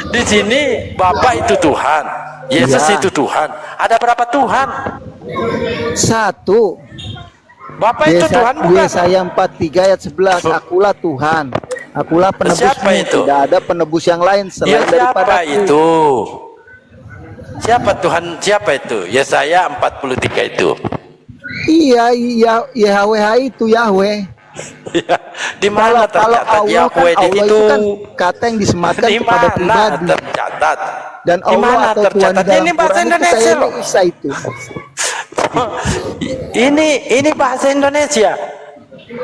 Di sini Bapak itu Tuhan, Yesus Iya. itu Tuhan. Ada berapa Tuhan? Satu. Bapak itu Tuhan bukan? Yesaya 43 ayat 11, akulah Tuhan, akulah penebusmu, Siapa itu? tidak ada penebus yang lain Ya, selain daripada siapa itu? Siapa Tuhan? Siapa itu? Yesaya 43 itu. Iya, YHWH itu Yahweh. Ya, di mana Kalau tercatat Allah Yahweh di Allah situ? itu kan kata yang disematkan Di kepada mana pribadi. tercatat? Dan Di mana Allah atau Tuhan tercatat? dalam Ini bahasa Quran itu Indonesia saya loh. Isa itu. Ini bahasa Indonesia.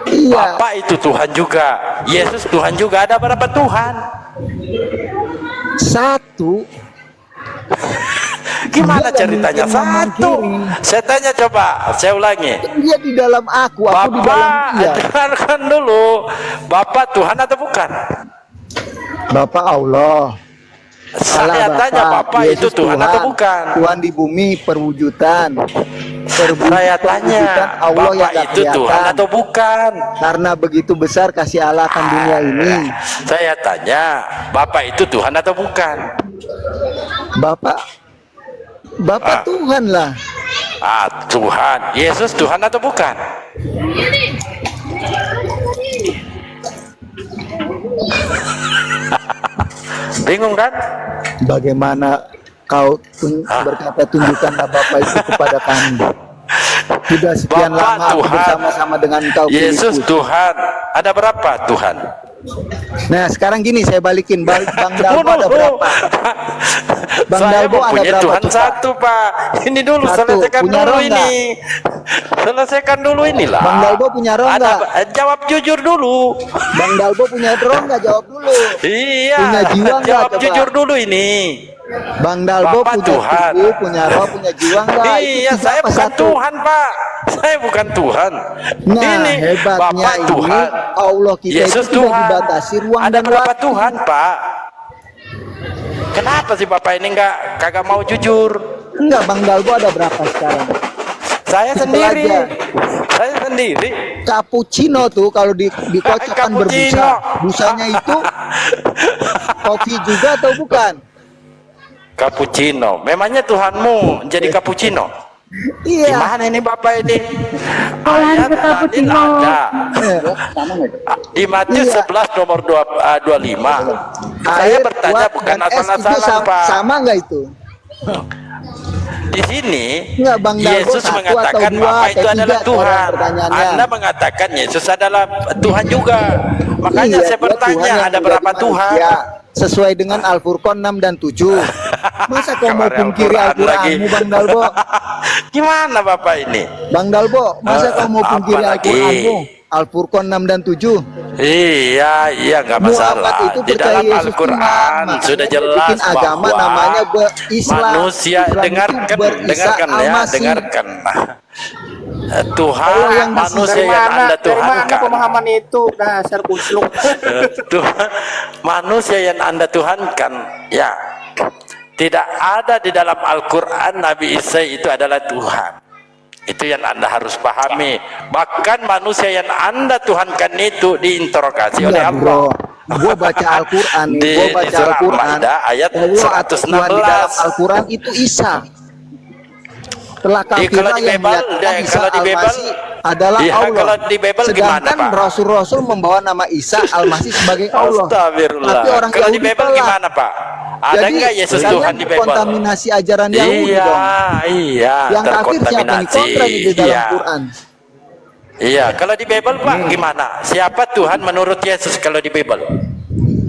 Iya. Bapak itu Tuhan juga, Yesus Tuhan juga. Ada berapa Tuhan? Satu. Gimana Dia ceritanya nggak mungkin satu? memungkiri. Saya tanya coba, saya ulangi. Dia di dalam aku di dalam Bapak, dia. dengarkan dulu. Bapak Tuhan atau bukan? Bapak Allah. Saya tanya Bapak itu Yesus Tuhan atau bukan? Tuhan di bumi perwujudan. Saya tanya Allah yang Bapak tak itu Tuhan kelihatan. atau bukan? Karena begitu besar kasih Allah akan dunia ini. Saya tanya Bapak itu Tuhan atau bukan? Bapak Tuhan lah. Tuhan. Yesus Tuhan atau bukan? Bingung kan? Bagaimana kau berkata tunjukkanlah Bapak itu kepada kami. Sudah sekian Bapak lama aku Tuhan, bersama-sama dengan kau. Yesus Filipus. Tuhan. Ada berapa Tuhan? Nah sekarang gini saya balikin. Bang Dalbo ada berapa? Bang Saya Dalbo ada mempunyai berapa Tuhan tuh, Pak? satu Pak. Ini dulu Satu. selesaikan Punya dulu roh ini. Selesaikan dulu inilah. Bang Dalbo punya roh Ada, nggak? jawab jujur dulu. Bang Dalbo punya roh nggak? Jawab dulu. Iya. Punya jiwa nggak, Jawab coba? jujur dulu ini. Bang Dalbo Bapak punya Tuhan. tubuh, punya roh, punya jiwa nggak? Itu Iya, tiga saya apa bukan satu? Tuhan Pak. Saya bukan Tuhan. Nah Ini hebatnya Bapak ini Tuhan. Allah kita Yesus itu tidak Tuhan. dibatasi ruang Ada dan berapa waktu. Tuhan Pak? Kenapa sih Bapak ini kagak mau jujur? Enggak, Bang Dalbo ada berapa sekarang? Saya Itu sendiri. aja. Saya sendiri. Cappuccino tuh kalau dikocokkan berbusa, Cappuccino. busanya itu kopi juga atau bukan? Cappuccino. Memangnya Tuhanmu jadi cappuccino? Iya. Gimana ini Bapak ini? Kalau hari ke cappuccino. Ada. Di Matius Iya. 11 nomor 25. Saya Air, bertanya kuat, bukan dan es itu asal-asalan Pak. sama nggak itu? Di sini Enggak, Bang Dalbo, Yesus satu mengatakan atau dua Bapak itu atau adalah tiga Tuhan. orang pertanyaannya. Anda mengatakan Yesus adalah Tuhan juga. Makanya Iya, saya dia bertanya Tuhan yang ada menjadi berapa Tuhan? manusia, sesuai dengan Al-Furqan 6 dan 7. Masa kau mau Kemarin pungkiri Al-Quran Al-Quranmu, Bang Dalbo? Gimana Bapak ini? Bang Dalbo, masa kau mau apa pungkiri lagi? Al-Quranmu? Al-Furqan 6 dan 7. Iya, nggak Muhammad masalah. itu Di percaya dalam Yesus Al-Quran Tuhan. sudah Makanya jelas bikin agama bahwa namanya Islam. manusia Islam itu dengarkan berisa ya, Al-Masih. dengarkan. Kalau Tuhan yang manusia yang Anda Tuhankan. pemahaman itu dasar kusluk? Tuhan, manusia yang Anda Tuhankan, ya tidak ada di dalam Al-Quran Nabi Isa itu adalah Tuhan. Itu yang Anda harus pahami. Bahkan manusia yang Anda Tuhankan itu diinterogasi oleh Iya, Allah. bro. Gua baca Al-Quran nih, Di gua baca surah Al-Quran. Al-Maidah ayat Allah atau Tuhan di dalam 116. Al-Quran itu Isa. Telah Kalau kafirlah di yang Bible, menyatakan Isa kalau di Bible, Al-Masih adalah iya, Allah. kalau di Bible gimana, Sedangkan Pak? Rasul-Rasul membawa nama Isa Al-Masih sebagai Allah. Astagfirullah. Tapi orang Kalau di Yahudi Bible tolak. gimana Pak? Ada Jadi, nggak Yesus kalian Tuhan di Bible? kontaminasi ajaran Yahudi Iya, dong. iya. Yang kafir siapa nih? Terkontaminasi. Kontra nih di dalam Iya. Quran. Iya, kalau di Bible Pak gimana? Siapa Tuhan menurut Yesus kalau di Bible?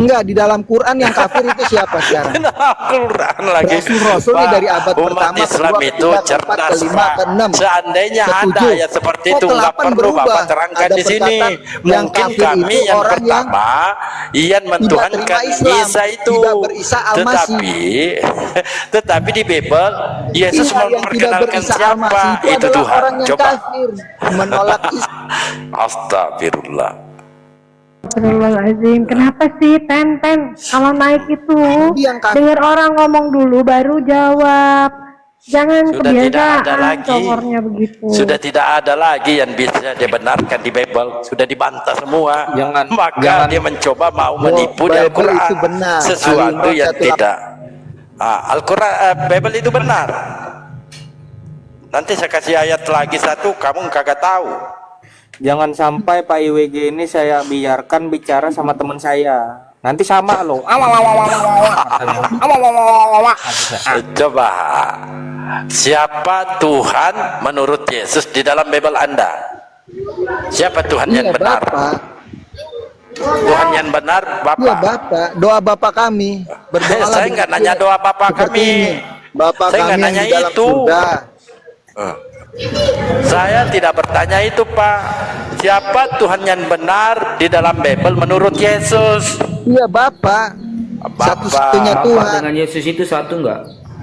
Enggak, di dalam Quran yang kafir itu siapa sekarang? Al-Quran lagi. Rasul-rasul ini Pak, dari abad umat pertama, Islam kedua, itu ketiga, cerdas keempat, kelima, Pak. keenam, Seandainya ada ketujuh. ayat seperti Oh, itu nggak ke-8 perlu berubah. Bapak terangkan Ada di sini. perkataan yang Mungkin kafir kami itu yang orang yang pertama yang mentuhankan terima Islam, Isa itu. tidak berisa Al-Masih. Tetapi di Bible Yesus Iya, yang tidak memperkenalkan berisa siapa Al-Masih itu itu adalah Tuhan. orang yang Coba. kafir, menolak Islam. Astagfirullah. Astagfirullahaladzim. Kenapa sih Ten? Kalau naik itu Yang kafir. dengar orang ngomong dulu baru jawab. Jangan Sudah tidak ada kebiasaan lagi. cowornya begitu. Sudah tidak ada lagi yang bisa dibenarkan di Bible. Sudah dibantah semua. Maka dia mencoba mau menipu di Bible Al-Quran itu benar. sesuatu Ali yang 1:8. tidak. Al-Quran, Bible itu benar. Nanti saya kasih ayat lagi satu, kamu kagak tahu. Jangan sampai Pak IWG ini saya biarkan bicara sama teman saya. Nanti sama loh. Coba, siapa Tuhan menurut Yesus di dalam Bible Anda? Siapa Tuhan yang Iya, benar? Bapak. Tuhan yang benar, Iya, Bapak. Bapak. Doa Bapak kami. Berdoalah Saya dengan nggak nanya dia. doa Bapak Seperti kami. ini. Bapak Saya nggak kami yang nanya di dalam itu. surga. Saya tidak bertanya itu Pak. siapa Tuhan yang benar di dalam Bible menurut Yesus? Iya Bapak. Satu-satunya Bapak Tuhan. dengan Yesus itu satu enggak?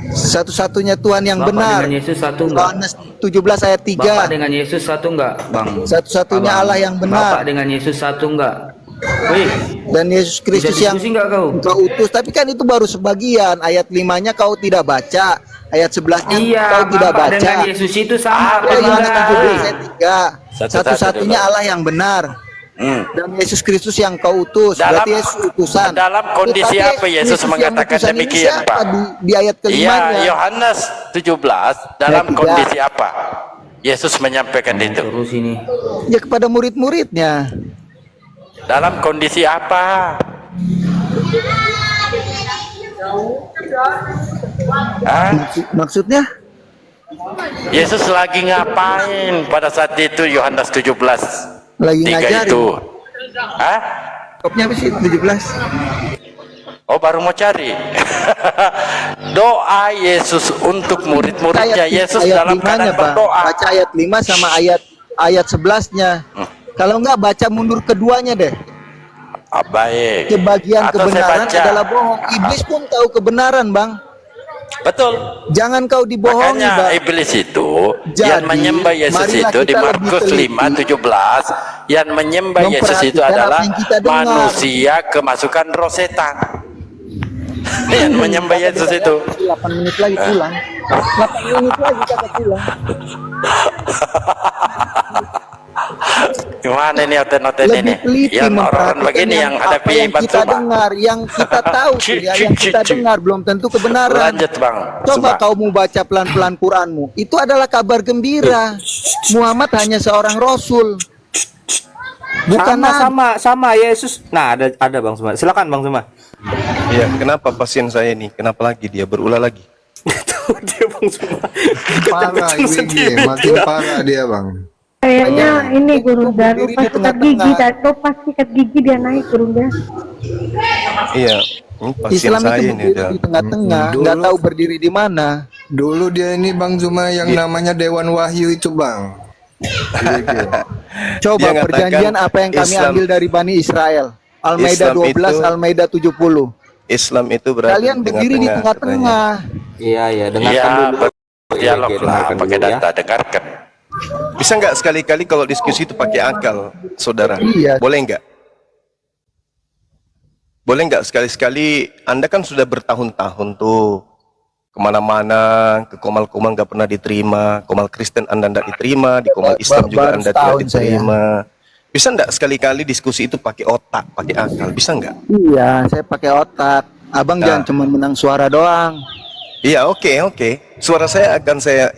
Satu-satunya Tuhan yang Bapak benar. dengan Yesus satu enggak? Yohanes 17 ayat 3. Bapak dengan Yesus satu enggak, Bang? Satu-satunya Abang. Allah yang benar. Bapak dengan Yesus satu enggak? Wih, Dan Yesus Kristus bisa yang diskusi enggak kau? Engkau utus. Tapi kan itu baru sebagian. Ayat 5-nya kau tidak baca. Ayat 11-nya Iya, kau tidak Bapak baca. dengan Yesus itu sama. Ada Yohanes Bang. 17 ayat 3. Satu-satunya Allah yang benar. Dan Yesus Kristus yang kau utus. Dalam- Berarti Yesus utusan. dalam kondisi Tetapi apa Yesus Kristus yang mengatakan utusan ini demikian, siapa Pak? Di ayat Iya, kelimanya. Yohanes 17 dalam Ayat 3. kondisi apa? Yesus menyampaikan itu. Terus ini. Ya kepada murid-muridnya. Dalam kondisi apa? Hah? Maksudnya? Yesus lagi ngapain pada saat itu Yohanes 17 Lagi 3 ngajarin. itu? Hah? Kopnya apa sih 17? Oh, baru mau cari. Doa Yesus untuk murid-muridnya. Yesus dalam 5-nya, keadaan Bang. berdoa. Baca ayat 5 sama ayat 11-nya. Kalau enggak baca mundur keduanya deh. Baik. Sebagian Atau saya kebenaran baca. adalah bohong. Iblis pun tahu kebenaran, Bang. Betul. Jangan kau dibohongi, Makanya Bang. iblis itu Jadi, yang menyembah Yesus marilah itu di kita Markus lebih 5:17 yang menyembah Yesus itu Memperhatikan adalah apa yang kita dengar. manusia kemasukan roh setan. Yang menyembah Yesus itu. 8 menit lagi pulang. 8 menit lagi kata pulang. Gimana ini oten-oten ini? Lebih teliti Yang orang memperhatikan begini yang apa hadapi yang kita Bansuma. dengar, yang kita tahu, ya, yang kita dengar belum tentu kebenaran. Lanjut, Bang. Coba Suma. kau mau baca pelan-pelan Quranmu. Itu adalah kabar gembira. Muhammad hanya seorang rasul. Bukan sama Yesus. Nah, ada Bang Suma. Silakan Bang Suma. Iya, kenapa pasien saya ini? Kenapa lagi dia berulah lagi? Dia Bang Suma. Parah ini, makin parah dia Bang. Kayaknya ini Gurunda, lupa sikat gigi, lupa sikat gigi dia naik Gurunda. Iya, ini pasien Islam saya itu ini berdiri udah. di tengah-tengah, nggak tahu berdiri di mana. Dulu dia ini Bang Zuma yang namanya Dewan Wahyu itu Bang. Coba Dia ngatakan perjanjian apa yang kami Islam- ambil dari Bani Israel. Al-Maidah Islam 12, itu- Al-Maidah 70. Islam itu berada Kalian berdiri di tengah-tengah. Iya, dengarkan Iya, dulu. berdialog Iya, lah, dengarkan pakai dulu ya. data, dengarkan. Bisa nggak sekali-kali kalau diskusi itu pakai akal, saudara? Iya. Boleh nggak? Boleh nggak sekali-sekali? Anda kan sudah bertahun-tahun tuh kemana-mana, ke Komal-Komal nggak pernah diterima, Komal Kristen Anda nggak diterima, di Komal Islam juga Baru Anda tidak setahun diterima. Bisa nggak sekali-kali diskusi itu pakai otak, pakai akal? Bisa nggak? Iya, saya pakai otak. Abang Nah. jangan cuma menang suara doang. Iya, oke. Suara saya akan saya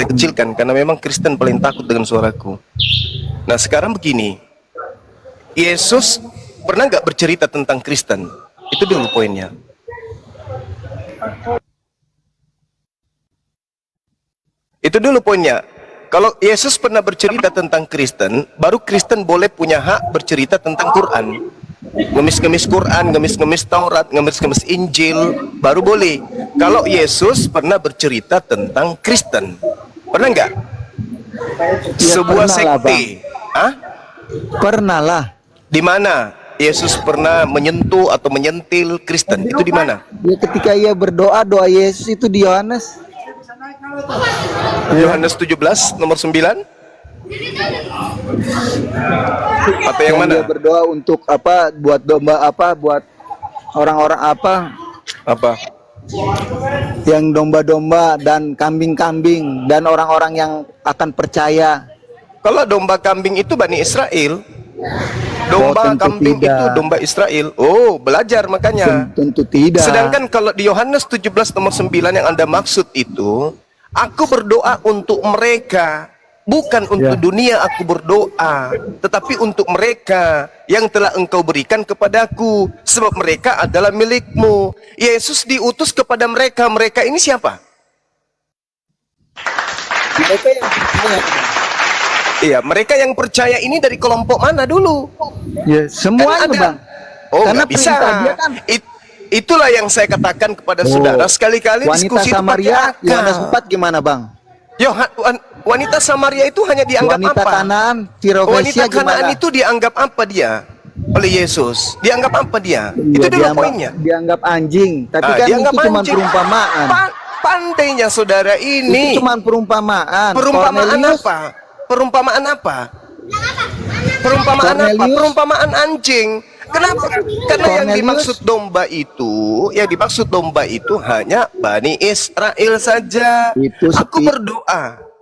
kecilkan karena memang Kristen paling takut dengan suaraku. Nah, sekarang begini. Yesus pernah nggak bercerita tentang Kristen? Itu dulu poinnya. Itu dulu poinnya. Kalau Yesus pernah bercerita tentang Kristen, baru Kristen boleh punya hak bercerita tentang Quran. Ngemis-ngemis Quran, ngemis-ngemis Taurat, ngemis-ngemis Injil, baru boleh. Kalau Yesus pernah bercerita tentang Kristen, pernah nggak? Ya, Sebuah pernah lah, sekte, ah? Pernah lah. Di mana Yesus pernah menyentuh atau menyentil Kristen? Itu di mana? Ya, ketika ia berdoa, doa Yesus itu di Yohanes. Yohanes 17 nomor 9? Atau yang mana? Dia berdoa untuk apa? Buat domba apa? Buat orang-orang apa? Apa? Yang domba-domba dan kambing-kambing dan orang-orang yang akan percaya. Kalau domba kambing itu Bani Israel. Domba tentu kambing tidak. itu domba Israel. Oh, belajar makanya. Tentu tidak. Sedangkan kalau di Yohanes 17 nomor 9 yang Anda maksud itu, aku berdoa untuk mereka, bukan untuk Ya. dunia aku berdoa, tetapi untuk mereka yang telah engkau berikan kepadaku, sebab mereka adalah milikmu. Yesus diutus kepada mereka. Mereka ini siapa? Mereka yang percaya. Iya, mereka yang percaya ini dari kelompok mana dulu? Ya, semuanya, Kan ada- Bang. Oh, Karena nggak bisa. perintah dia kan- Itulah yang saya katakan kepada saudara, sekali-kali Wanita diskusi itu pakai Samaria, akal. Yohanes 4 gimana, Bang? Wanita Samaria itu hanya dianggap Wanita apa? Kanaan, Wanita Sirofesia Kanaan gimana? itu dianggap apa dia? Oleh Yesus. Dianggap apa dia? Itu Iya, dulu poinnya. dianggap anjing, tapi kan dianggap itu cuma anjing. perumpamaan. Pandainya saudara ini. Itu cuma perumpamaan. Perumpamaan Cornelius, apa? Perumpamaan apa? Perumpamaan apa? Cornelius. Perumpamaan anjing. Kenapa? Karena yang Cornelius. dimaksud domba itu hanya Bani Israel saja. Itu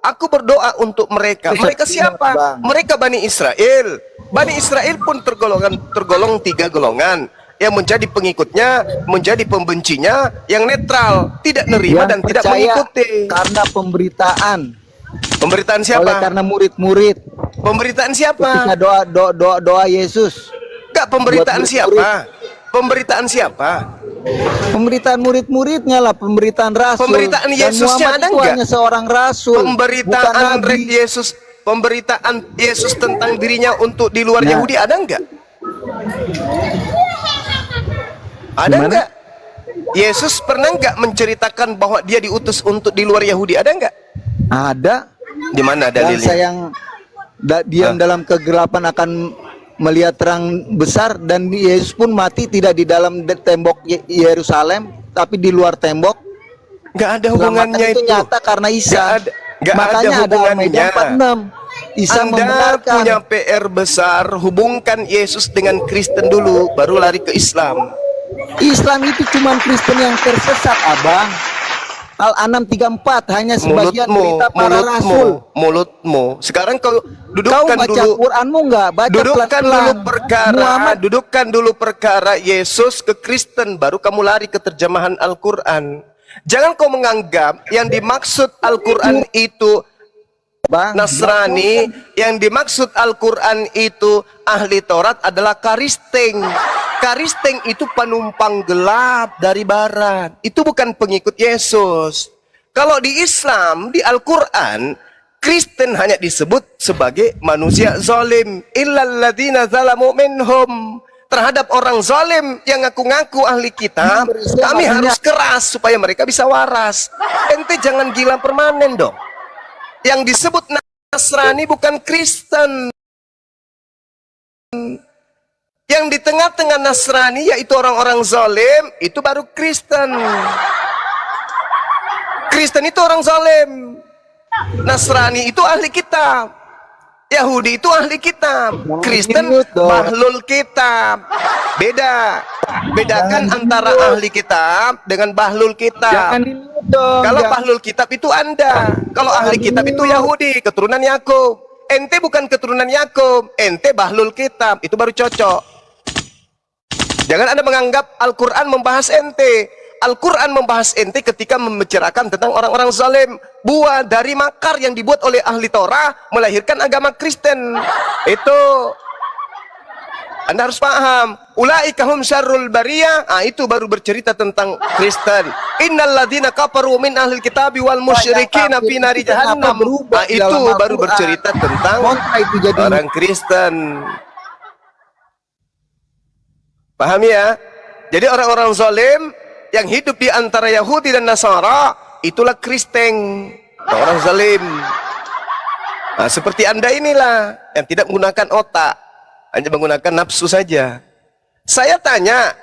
Aku berdoa untuk mereka. Mereka siapa? Bang. Mereka Bani Israel. Bani Israel pun tergolong 3 golongan. Yang menjadi pengikutnya, menjadi pembencinya, yang netral, tidak nerima dan yang tidak percaya mengikuti. karena pemberitaan. Pemberitaan Oleh siapa? karena murid-murid. Pemberitaan siapa? Ketika doa Yesus. Enggak, pemberitaan Buat siapa? Pemberitaan siapa? Pemberitaan murid-muridnya lah, pemberitaan rasul. Pemberitaan Dan Yesusnya Muhammad ada itu enggak? hanya seorang rasul, bukan Pemberitaan nabi. pemberitaan Yesus tentang dirinya untuk di luar Nah. Yahudi ada enggak? Ada Gimana? enggak? Yesus pernah enggak menceritakan bahwa dia diutus untuk di luar Yahudi? Ada enggak? Ada. Di mana Dan dalilnya? yang diam dalam kegelapan akan melihat terang besar, dan Yesus pun mati tidak di dalam tembok Yerusalem, tapi di luar tembok. Enggak ada Keselamatan hubungannya itu itu. nyata karena Isa. Enggak ada Makanya ada hubungannya. Al-Maidah 46. Isa Anda membenarkan. punya PR besar, hubungkan Yesus dengan Kristen dulu, baru lari ke Islam. Islam itu cuma Kristen yang tersesat, Abang. Al-An'am 34 hanya sebagian berita para rasul. Mulutmu. Sekarang kau Kau dudukkan baca dulu. Quranmu enggak? Baca Dudukkan pelan-pelan. dulu perkara, Muhammad dudukkan dulu perkara Yesus ke Kristen, baru kamu lari ke terjemahan Al-Quran. Jangan kau menganggap yang dimaksud Al-Quran itu Bang, Nasrani, yang dimaksud Al-Quran itu ahli Taurat adalah Karisteng. Karisteng itu penumpang gelap dari barat. Itu bukan pengikut Yesus. Kalau di Islam, di Al-Quran, Kristen hanya disebut sebagai manusia zalim. Illalladzina zalamu minhum. Terhadap orang zalim yang ngaku-ngaku ahli kitab, kami harus keras supaya mereka bisa waras. Ente jangan gila permanen dong. Yang disebut Nasrani bukan Kristen. Yang di tengah-tengah Nasrani yaitu orang-orang zalim, itu baru Kristen. Kristen itu orang zalim. Nasrani itu ahli kitab. Yahudi itu ahli kitab. Kristen bahlul kitab. Bedakan antara ahli kitab dengan bahlul kitab. Kalau bahlul kitab itu Anda, kalau ahli kitab itu Yahudi, keturunan Yakub. Ente bukan keturunan Yakub, ente bahlul kitab, itu baru cocok. Jangan Anda menganggap Al-Quran membahas ente. Al-Quran membahas ente ketika membicarakan tentang orang-orang zalim. Buah dari makar yang dibuat oleh ahli Torah melahirkan agama Kristen. Itu Anda harus paham. Ulaika hum syarrul bariyah. Itu baru bercerita tentang Kristen. Innalladzina kafaru min ahlil kitabi wal musyrikina fi nari jahannam. Itu baru bercerita tentang orang Kristen. Paham ya? Jadi orang-orang zalim yang hidup di antara Yahudi dan Nasara, itulah Kristen, orang zalim. Nah, seperti Anda inilah yang tidak menggunakan otak, hanya menggunakan nafsu saja. Saya tanya,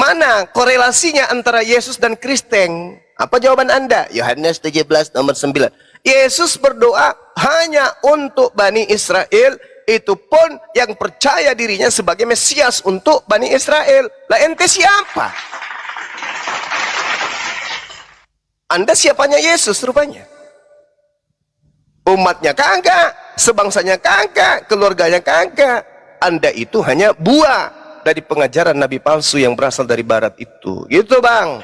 mana korelasinya antara Yesus dan Kristen? Apa jawaban Anda? Yohanes 17 nomor 9. Yesus berdoa hanya untuk Bani Israel, itu pun yang percaya dirinya sebagai Mesias untuk Bani Israel. Lah ente siapa? Anda siapanya Yesus rupanya. Umatnya kagak, sebangsanya kagak, keluarganya kagak. Anda itu hanya buah dari pengajaran nabi palsu yang berasal dari barat itu. Gitu Bang.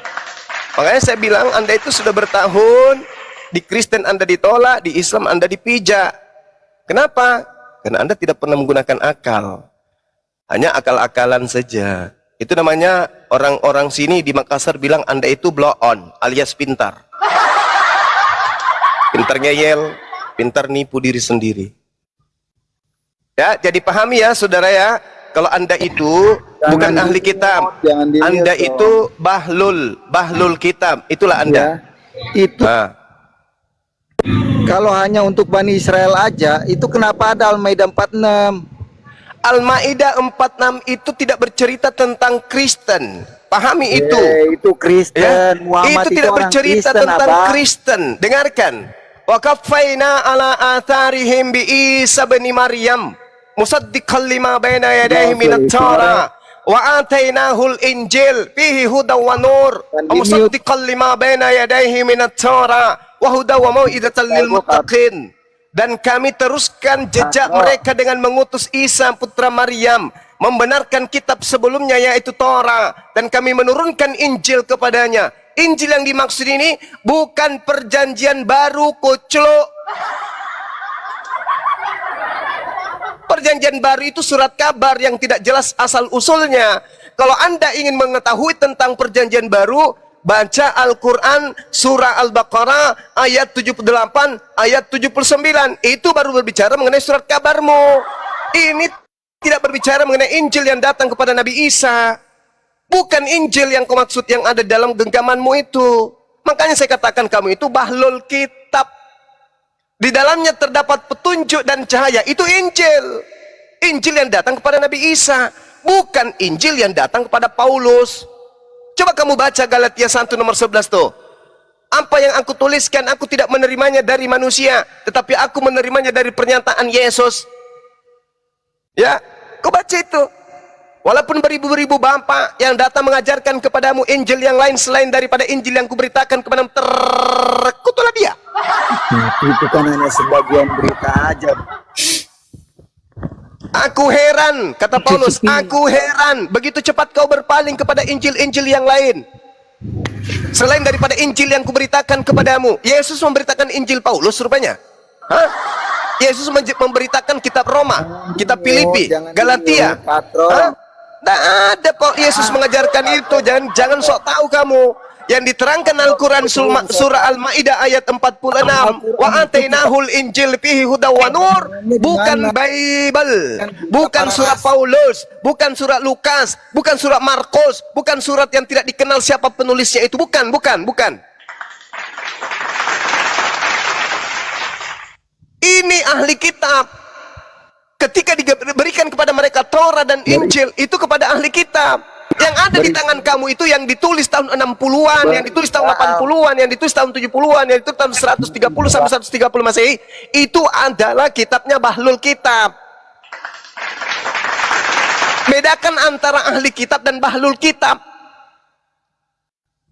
Makanya saya bilang Anda itu sudah bertahun, di Kristen Anda ditolak, di Islam Anda dipijak. Kenapa? Karena Anda tidak pernah menggunakan akal. Hanya akal-akalan saja. Itu namanya orang-orang sini di Makassar bilang Anda itu blow on alias pintar. Pintar ngeyel, pintar nipu diri sendiri. Ya, jadi pahami ya saudara ya, kalau Anda itu bukan ahli kitab. Anda itu bahlul kitab. Itulah Anda. Itu Nah. Kalau hanya untuk Bani Israel aja, itu kenapa ada Al-Maidah 46? Al-Maidah 46 itu tidak bercerita tentang Kristen. Pahami itu. Itu Kristen. Muhammad Itu tidak orang bercerita Kristen, tentang Abang. Kristen. Dengarkan. Wa kaffaina ala atharihim bi Isa bin Maryam musaddiqan lima baina yadayhi minat Taurat wa atainahul Injil fihi hudaw wa nur wa musaddiqan lima baina yadayhi minat Taurat wa hudaw wa mau'izatan lil muttaqin. Dan kami teruskan jejak mereka dengan mengutus Isa putra Maryam, membenarkan kitab sebelumnya yaitu Taurat, dan kami menurunkan Injil kepadanya. Injil yang dimaksud ini bukan perjanjian baru, kucluk. Perjanjian baru itu surat kabar yang tidak jelas asal usulnya. Kalau Anda ingin mengetahui tentang perjanjian baru, baca Al-Quran surah Al-Baqarah ayat 78 ayat 79. Itu baru berbicara mengenai surat kabarmu. Ini tidak berbicara mengenai Injil yang datang kepada Nabi Isa. Bukan Injil yang kau maksud yang ada dalam genggamanmu itu. Makanya saya katakan kamu itu bahlul kitab. Di dalamnya terdapat petunjuk dan cahaya. Itu Injil. Injil yang datang kepada Nabi Isa. Bukan Injil yang datang kepada Paulus. Coba kamu baca Galatia 1 nomor 11 tuh. Apa yang aku tuliskan, aku tidak menerimanya dari manusia, tetapi aku menerimanya dari pernyataan Yesus. Ya, kau baca itu. Walaupun beribu-ribu bapak yang datang mengajarkan kepadamu Injil yang lain selain daripada Injil yang kuberitakan kepadamu, terkutulah dia. Itu kan hanya sebagian berita aja. Aku heran, kata Paulus, aku heran, begitu cepat kau berpaling kepada Injil-Injil yang lain selain daripada Injil yang kuberitakan kepadamu. Yesus memberitakan Injil Paulus rupanya. Hah? Yesus memberitakan kitab Roma, kitab Filipi, Galatia. Tidak ada kok Yesus mengajarkan itu. Jangan sok tahu kamu. Yang diterangkan Al-Quran surah Al-Maidah ayat 46. Wa atainahul Injil fihi hudaw wa nur. Bukan Bible, bukan surat Paulus, bukan surat Lukas, bukan surat Markus, bukan surat yang tidak dikenal siapa penulisnya itu. Bukan. Ini ahli kitab. Ketika diberikan kepada mereka Taurat dan Injil, itu kepada ahli kitab. Yang ada di tangan kamu itu yang ditulis tahun 60-an, yang ditulis tahun 80-an, yang ditulis tahun 70-an, yang ditulis tahun 130 sampai 130 Masehi, itu adalah kitabnya bahlul kitab. Bedakan antara ahli kitab dan bahlul kitab.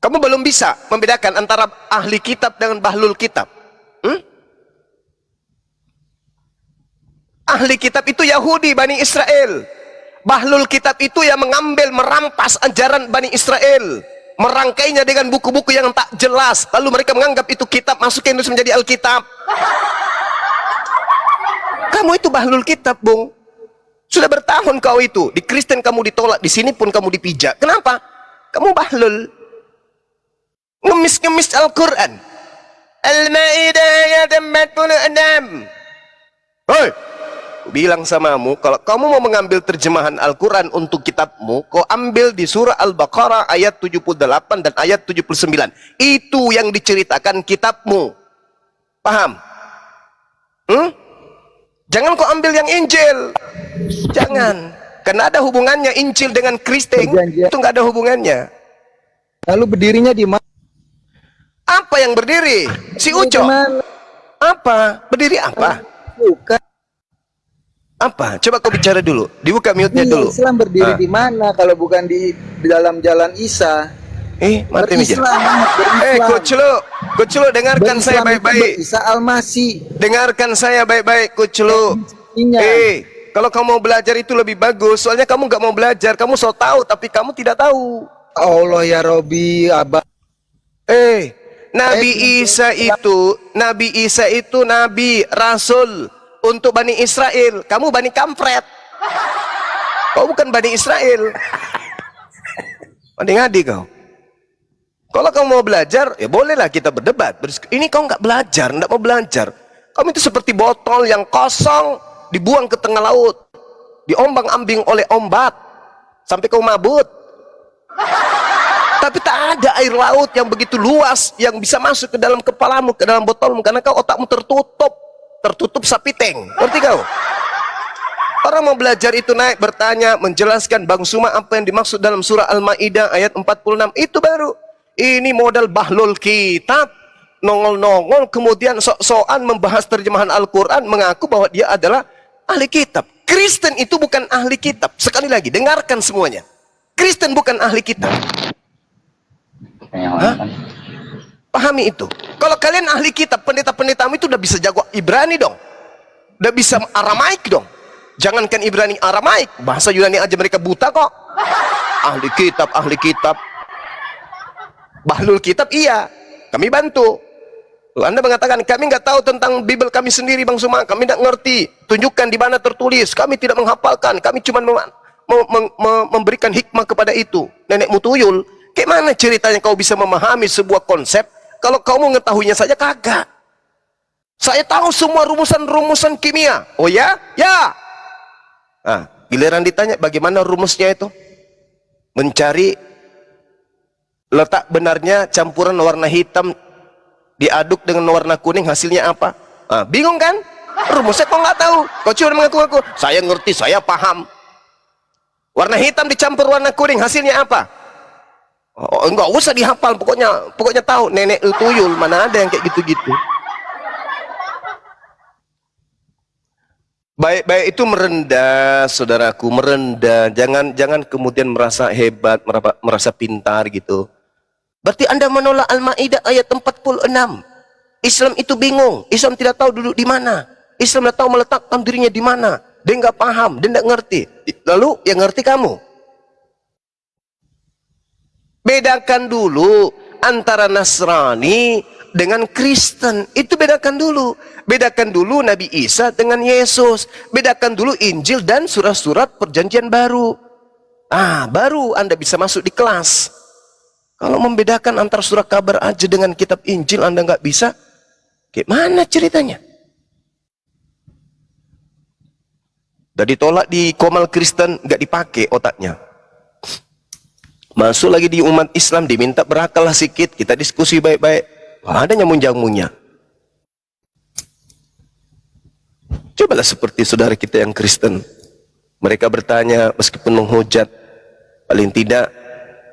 Kamu belum bisa membedakan antara ahli kitab dengan bahlul kitab. Ahli kitab itu Yahudi, Bani Israel. Bahlul kitab itu yang mengambil, merampas ajaran Bani Israel, merangkainya dengan buku-buku yang tak jelas, lalu mereka menganggap itu kitab, masukin itu menjadi Alkitab. Kamu itu bahlul kitab, Bung. Sudah bertahun kau itu. Di Kristen kamu ditolak, di sini pun kamu dipijak. Kenapa? Kamu bahlul. Ngemis-ngemis Al-Quran. Al-Maidah ayat 46. Hoi! Bilang samamu, kalau kamu mau mengambil terjemahan Al-Quran untuk kitabmu, kau ambil di surah Al-Baqarah ayat 78 dan ayat 79. Itu yang diceritakan kitabmu. Paham? Jangan kau ambil yang Injil. Jangan. Karena ada hubungannya Injil dengan Kristen. Itu nggak ada hubungannya. Lalu berdirinya di mana? Apa yang berdiri? Si Uco. Apa? Berdiri apa? Bukan. Apa? Coba kau bicara dulu. Dibuka mute-nya dulu. Islam berdiri di mana kalau bukan di dalam jalan Isa? Mati meja. Kuclu, dengarkan saya baik-baik. Isa Al-Masih. Dengarkan saya baik-baik, Kuclu. Kalau kamu mau belajar itu lebih bagus. Soalnya kamu nggak mau belajar. Kamu so tahu, tapi kamu tidak tahu. Allah ya Robi, Abah. Nabi Isa itu Nabi, Rasul untuk Bani Israel. Kamu Bani Kampret. Kau bukan Bani Israel. Ngadi kau. Kalau kamu mau belajar, ya bolehlah kita berdebat. Ini kau nggak belajar, nggak mau belajar. Kamu itu seperti botol yang kosong, dibuang ke tengah laut, diombang-ambing oleh ombak, sampai kau mabut. Tapi tak ada air laut yang begitu luas yang bisa masuk ke dalam kepalamu, ke dalam botolmu, karena kau otakmu tertutup sapi tank. Ngerti kau? Orang mau belajar itu naik bertanya, menjelaskan Bang Suma apa yang dimaksud dalam surah Al-Maidah ayat 46. Itu baru. Ini modal bahlul kitab, nongol-nongol kemudian sok-sokan membahas terjemahan Al-Quran, mengaku bahwa dia adalah ahli kitab. Kristen itu bukan ahli kitab. Sekali lagi, dengarkan semuanya. Kristen bukan ahli kitab. Hah? Pahami itu. Kalau kalian ahli kitab, pendeta-pendetamu itu udah bisa jago Ibrani dong. Udah bisa Aramaik dong. Jangankan Ibrani, Aramaik. Bahasa Yunani aja mereka buta kok. Ahli kitab. Bahlul kitab, iya. Kami bantu. Anda mengatakan, kami nggak tahu tentang Bible kami sendiri, Bang Suma. Kami tidak ngerti. Tunjukkan di mana tertulis. Kami tidak menghafalkan. Kami cuma memberikan hikmah kepada itu. Nenekmu tuyul. Kayak mana ceritanya kau bisa memahami sebuah konsep kalau kau mengetahuinya saja kagak? Saya tahu semua rumusan-rumusan kimia. Oh ya? Ya. Nah, giliran ditanya bagaimana rumusnya itu? Mencari letak benarnya campuran warna hitam diaduk dengan warna kuning, hasilnya apa? Nah, bingung kan? Rumusnya kau nggak tahu. Kau cuma mengaku-ngaku, saya ngerti, saya paham. Warna hitam dicampur warna kuning, hasilnya apa? Oh, enggak usah dihafal, pokoknya tahu. Nenek tuyul, mana ada yang kayak gitu-gitu. Baik itu merendah, saudaraku, merendah. Jangan kemudian merasa hebat, merasa pintar gitu. Berarti Anda menolak Al-Maidah ayat 46. Islam itu bingung, Islam tidak tahu duduk di mana. Islam tidak tahu meletakkan dirinya di mana. Dia nggak paham, dia nggak ngerti. Lalu yang ngerti kamu. Bedakan dulu antara Nasrani dengan Kristen. Itu bedakan dulu. Bedakan dulu Nabi Isa dengan Yesus. Bedakan dulu Injil dan surat-surat perjanjian baru. Baru Anda bisa masuk di kelas. Kalau membedakan antara surat kabar aja dengan kitab Injil Anda nggak bisa, gimana ceritanya? Udah ditolak di Komal Kristen, nggak dipakai otaknya. Masuk lagi di umat Islam, diminta berakal lah sedikit, kita diskusi baik-baik. Ada nyambung-nyambungnya. Cobalah seperti saudara kita yang Kristen. Mereka bertanya, meskipun menghujat, paling tidak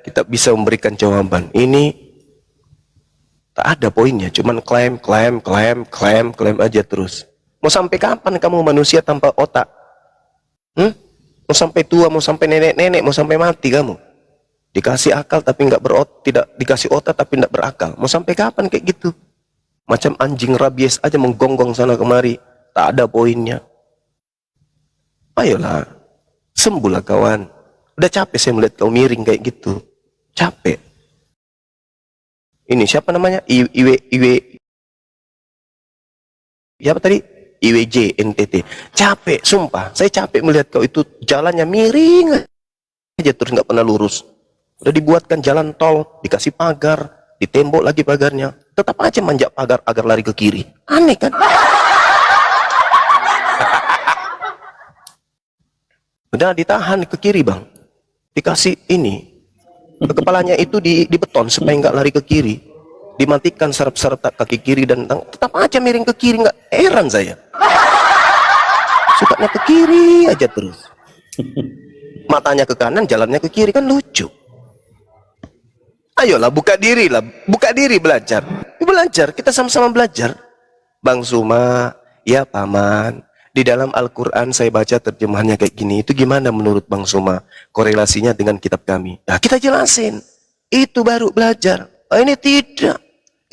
kita bisa memberikan jawaban. Ini tak ada poinnya, cuman klaim aja terus. Mau sampai kapan kamu manusia tanpa otak? Mau sampai tua, mau sampai nenek-nenek, mau sampai mati kamu? Dikasih akal tapi tidak dikasih otak tapi tidak berakal. Mau sampai kapan kayak gitu? Macam anjing rabies aja menggonggong sana kemari, tak ada poinnya. Ayolah, sembuhlah kawan. Udah capek saya melihat kau miring kayak gitu. Capek. Ini siapa namanya? Siapa tadi? IWJ NTT. Capek, sumpah. Saya capek melihat kau itu jalannya miring aja terus nggak pernah lurus. Udah dibuatkan jalan tol, dikasih pagar, ditembok lagi pagarnya, tetap aja manjak pagar agar lari ke kiri. Aneh kan? Udah ditahan ke kiri bang, dikasih ini, kepalanya itu di beton supaya nggak lari ke kiri, dimatikan sarap-sarap kaki kiri dan tetap aja miring ke kiri. Nggak heran saya, sukanya ke kiri aja terus, matanya ke kanan, jalannya ke kiri, kan lucu. Ayolah buka diri belajar. Belajar, kita sama-sama belajar. Bang Suma, ya paman, di dalam Al-Quran saya baca terjemahannya kayak gini. Itu gimana menurut Bang Suma? Korelasinya dengan kitab kami. Nah, kita jelasin. Itu baru belajar. Ini tidak.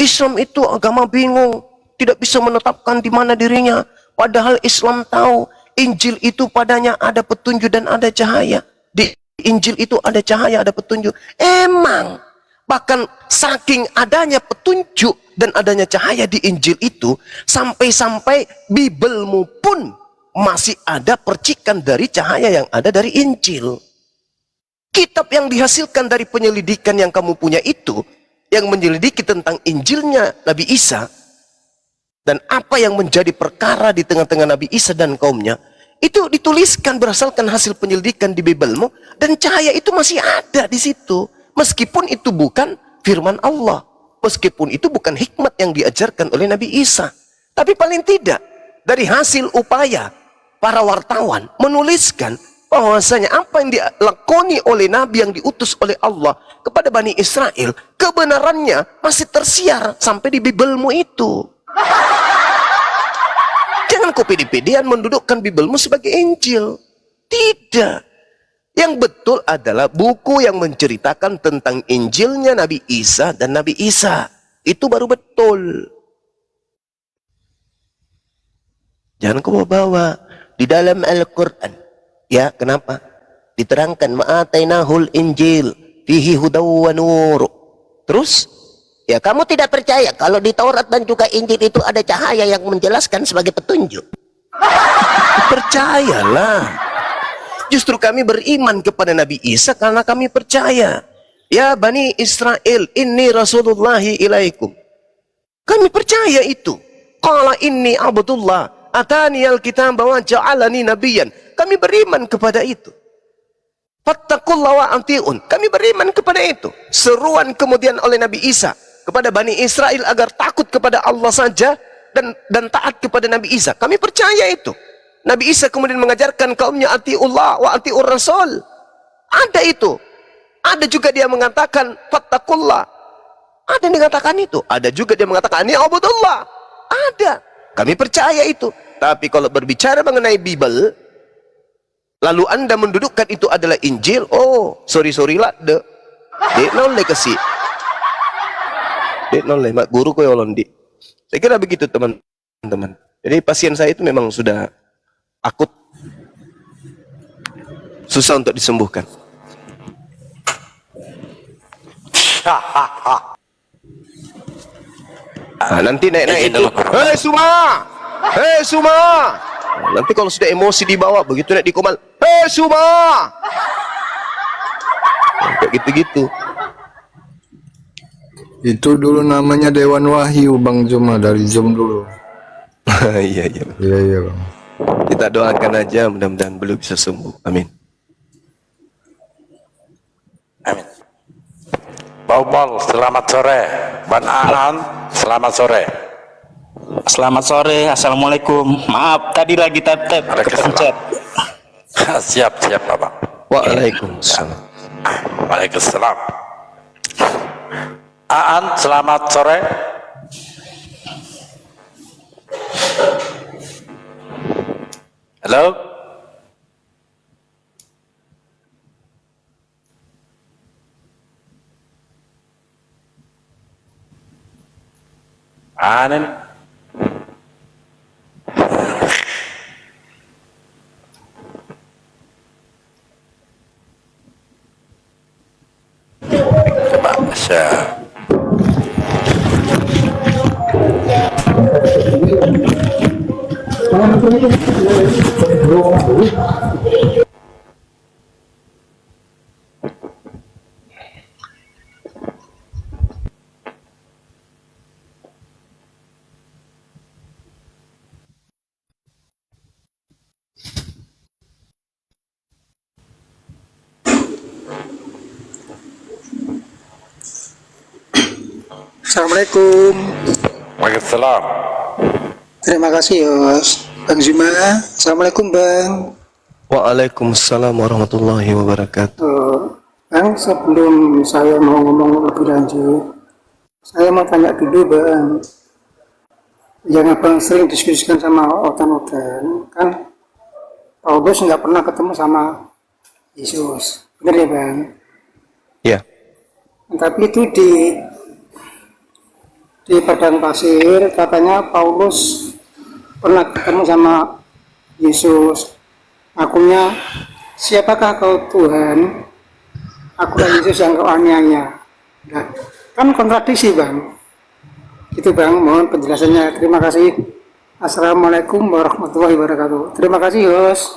Islam itu agama bingung. Tidak bisa menetapkan di mana dirinya. Padahal Islam tahu Injil itu padanya ada petunjuk dan ada cahaya. Di Injil itu ada cahaya, ada petunjuk. Emang. Bahkan saking adanya petunjuk dan adanya cahaya di Injil itu, sampai-sampai Bibelmu pun masih ada percikan dari cahaya yang ada dari Injil. Kitab yang dihasilkan dari penyelidikan yang kamu punya itu, yang menyelidiki tentang Injilnya Nabi Isa, dan apa yang menjadi perkara di tengah-tengah Nabi Isa dan kaumnya, itu dituliskan berdasarkan hasil penyelidikan di Bibelmu, dan cahaya itu masih ada di situ. Meskipun itu bukan firman Allah, meskipun itu bukan hikmat yang diajarkan oleh Nabi Isa, tapi paling tidak dari hasil upaya para wartawan menuliskan bahwasanya apa yang dilakoni oleh Nabi yang diutus oleh Allah kepada Bani Israel, kebenarannya masih tersiar sampai di Bibelmu itu. Jangan kau pede-pedean mendudukkan Bibelmu sebagai Injil. Tidak. Yang betul adalah buku yang menceritakan tentang Injilnya Nabi Isa dan Nabi Isa. Itu baru betul. Jangan kau bawa di dalam Al-Quran. Ya, kenapa? Diterangkan ma'atainahul Injil fihi hudaw wa nur. Terus, ya kamu tidak percaya kalau di Taurat dan juga Injil itu ada cahaya yang menjelaskan sebagai petunjuk. Percayalah. Justru kami beriman kepada Nabi Isa karena kami percaya. Ya Bani Israel, inni Rasulullahi ilaikum. Kami percaya itu. Qala inni abdullah, atani al-kitab wa ja'alani nabiyyan. Kami beriman kepada itu. Fattaqullaha wa ati'un. Kami beriman kepada itu. Seruan kemudian oleh Nabi Isa kepada Bani Israel agar takut kepada Allah saja dan taat kepada Nabi Isa. Kami percaya itu. Nabi Isa kemudian mengajarkan kaumnya atiullah wa atiur rasul. Ada itu. Ada juga dia mengatakan fattaqullah. Ada yang mengatakan itu. Ada juga dia mengatakan ini abdullah. Ada. Kami percaya itu. Tapi kalau berbicara mengenai Bible, lalu Anda mendudukkan itu adalah Injil, oh, sorry lah, dek nolai kasih. Dek nolai, mak guru ko yolondi. Saya kira begitu teman-teman. Jadi pasien saya itu memang sudah akut, susah untuk disembuhkan. Nah, nanti naik-naik itu, hei Suma, hei Suma. Nanti kalau sudah emosi dibawa, begitu naik di komal, hei Suma. Kayak gitu-gitu. Itu dulu namanya Dewan Wahyu Bang Zuma, dari Zoom dulu. Iya. Iya Bang. Kita doakan aja mudah-mudahan beliau bisa sembuh. Amin. Amin. Baubal, selamat sore. Ban Aan, selamat sore. Selamat sore, assalamualaikum. Maaf, tadi lagi tap-tap kepencet. Siap Bapak. Waalaikumsalam. Waalaikumsalam. Aan, selamat sore. Halo. Anen. Coba share. Assalamualaikum. Waalaikumsalam. Terima kasih Yos. Bang Zuma. Assalamualaikum Bang. Waalaikumsalam warahmatullahi wabarakatuh. Bang, sebelum saya mau ngomong lebih lanjut, saya mau tanya dulu Bang. Yang Abang sering diskusikan sama Otan-Otan, kan Paulus nggak pernah ketemu sama Yesus. Benar ya Bang? Ya. Tapi itu di padang pasir katanya Paulus pernah ketemu sama Yesus. Akunya, siapakah kau Tuhan? Akulah Yesus yang kau aniaya. Nah, kan kontradiksi Bang. Itu Bang, mohon penjelasannya. Terima kasih. Assalamualaikum warahmatullahi wabarakatuh. Terima kasih Yos.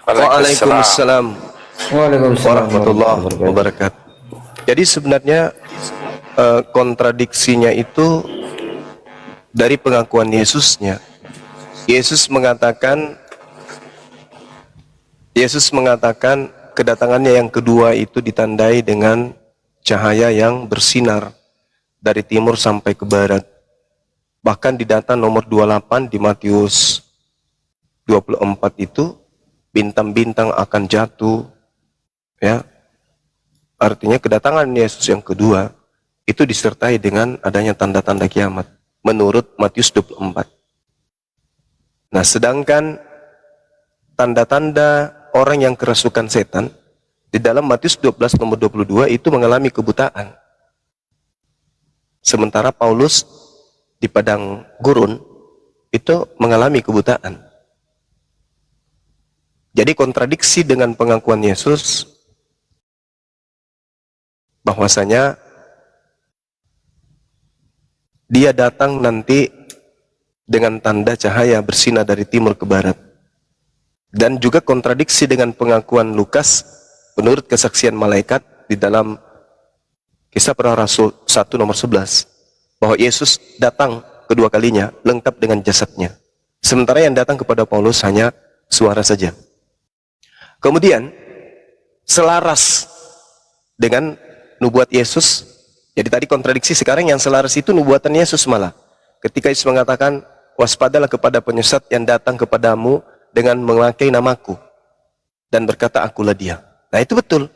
Waalaikumsalam warahmatullahi wabarakatuh. Jadi sebenarnya kontradiksinya itu dari pengakuan Yesusnya. Yesus mengatakan kedatangannya yang kedua itu ditandai dengan cahaya yang bersinar dari timur sampai ke barat. Bahkan di data nomor 28 di Matius 24 itu bintang-bintang akan jatuh, ya. Artinya kedatangan Yesus yang kedua itu disertai dengan adanya tanda-tanda kiamat menurut Matius 24. Nah, sedangkan tanda-tanda orang yang kerasukan setan di dalam Matius 12 nomor 22 itu mengalami kebutaan. Sementara Paulus di padang gurun itu mengalami kebutaan. Jadi kontradiksi dengan pengakuan Yesus bahwasanya dia datang nanti dengan tanda cahaya bersinar dari timur ke barat. Dan juga kontradiksi dengan pengakuan Lukas menurut kesaksian malaikat di dalam Kisah Para Rasul 1 nomor 11 bahwa Yesus datang kedua kalinya lengkap dengan jasadnya. Sementara yang datang kepada Paulus hanya suara saja. Kemudian selaras dengan nubuat Yesus. Jadi tadi kontradiksi, sekarang yang selaras itu nubuatan Yesus malah. Ketika Yesus mengatakan, waspadalah kepada penyesat yang datang kepadamu dengan memakai namaku dan berkata akulah dia. Nah itu betul.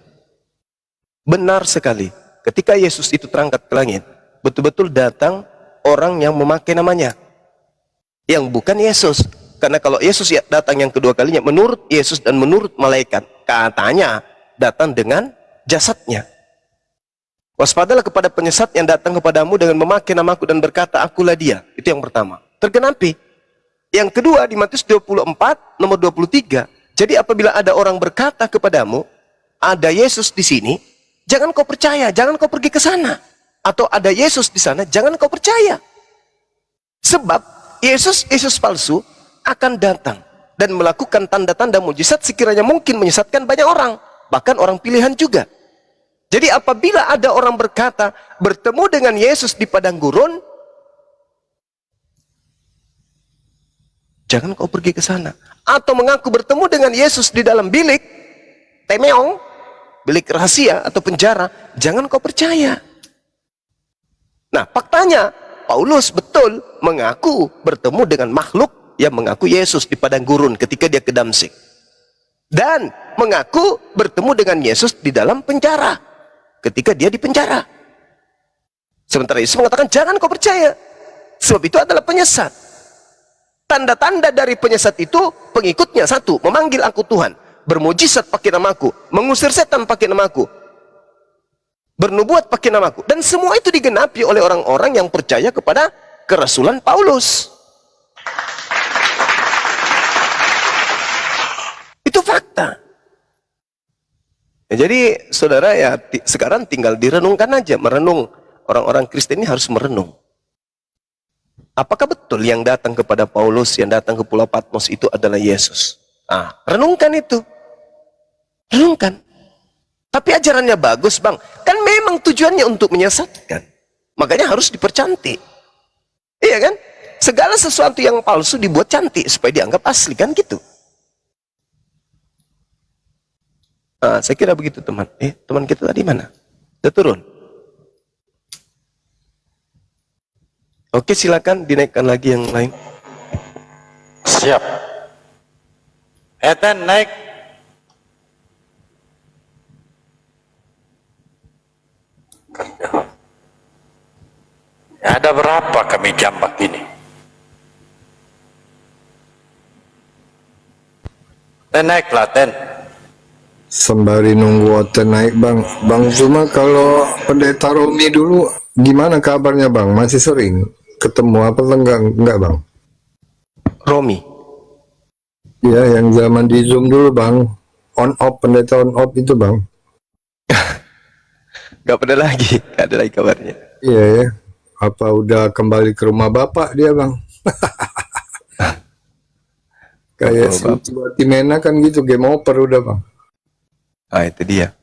Benar sekali. Ketika Yesus itu terangkat ke langit, betul-betul datang orang yang memakai namanya. Yang bukan Yesus. Karena kalau Yesus datang yang kedua kalinya, menurut Yesus dan menurut malaikat, katanya datang dengan jasadnya. Waspadalah kepada penyesat yang datang kepadamu dengan memakai namaku dan berkata akulah dia. Itu yang pertama. Tergenapi. Yang kedua di Matius 24 nomor 23. Jadi apabila ada orang berkata kepadamu, ada Yesus di sini, jangan kau percaya, jangan kau pergi ke sana. Atau ada Yesus di sana, jangan kau percaya. Sebab Yesus palsu akan datang dan melakukan tanda-tanda mujizat sekiranya mungkin menyesatkan banyak orang, bahkan orang pilihan juga. Jadi apabila ada orang berkata bertemu dengan Yesus di padang gurun, jangan kau pergi ke sana. Atau mengaku bertemu dengan Yesus di dalam bilik temeong, bilik rahasia atau penjara, jangan kau percaya. Nah, faktanya Paulus betul mengaku bertemu dengan makhluk yang mengaku Yesus di padang gurun ketika dia ke Damsik. Dan mengaku bertemu dengan Yesus di dalam penjara ketika dia di penjara. Sementara Yesus mengatakan jangan kau percaya, sebab itu adalah penyesat. Tanda-tanda dari penyesat itu pengikutnya satu, memanggil aku Tuhan, bermujizat pakai namaku, mengusir setan pakai namaku, bernubuat pakai namaku, dan semua itu digenapi oleh orang-orang yang percaya kepada kerasulan Paulus. Itu fakta. Ya, jadi saudara ya sekarang tinggal direnungkan aja, merenung. Orang-orang Kristen ini harus merenung. Apakah betul yang datang kepada Paulus, yang datang ke Pulau Patmos itu adalah Yesus? Ah, renungkan itu. Renungkan. Tapi ajarannya bagus bang. Kan memang tujuannya untuk menyesatkan. Makanya harus dipercantik. Iya kan? Segala sesuatu yang palsu dibuat cantik supaya dianggap asli, kan gitu. Nah, saya kira begitu teman. Teman kita tadi mana? Udah turun? Oke, silakan dinaikkan lagi yang lain. Siap. Eten naik. Ya, ada berapa kami jambak ini? Ten naiklah ten. Sembari nunggu Oten naik bang, cuma kalau pendeta Romi dulu gimana kabarnya bang? Masih sering ketemu apa enggak bang? Romi? Ya yang zaman di Zoom dulu bang, on off, pendeta on off itu bang. Gak ada lagi, gak ada lagi kabarnya. Iya ya, apa udah kembali ke rumah bapak dia bang? Kayak si Timena kan gitu, game over udah bang. Ah, itu dia.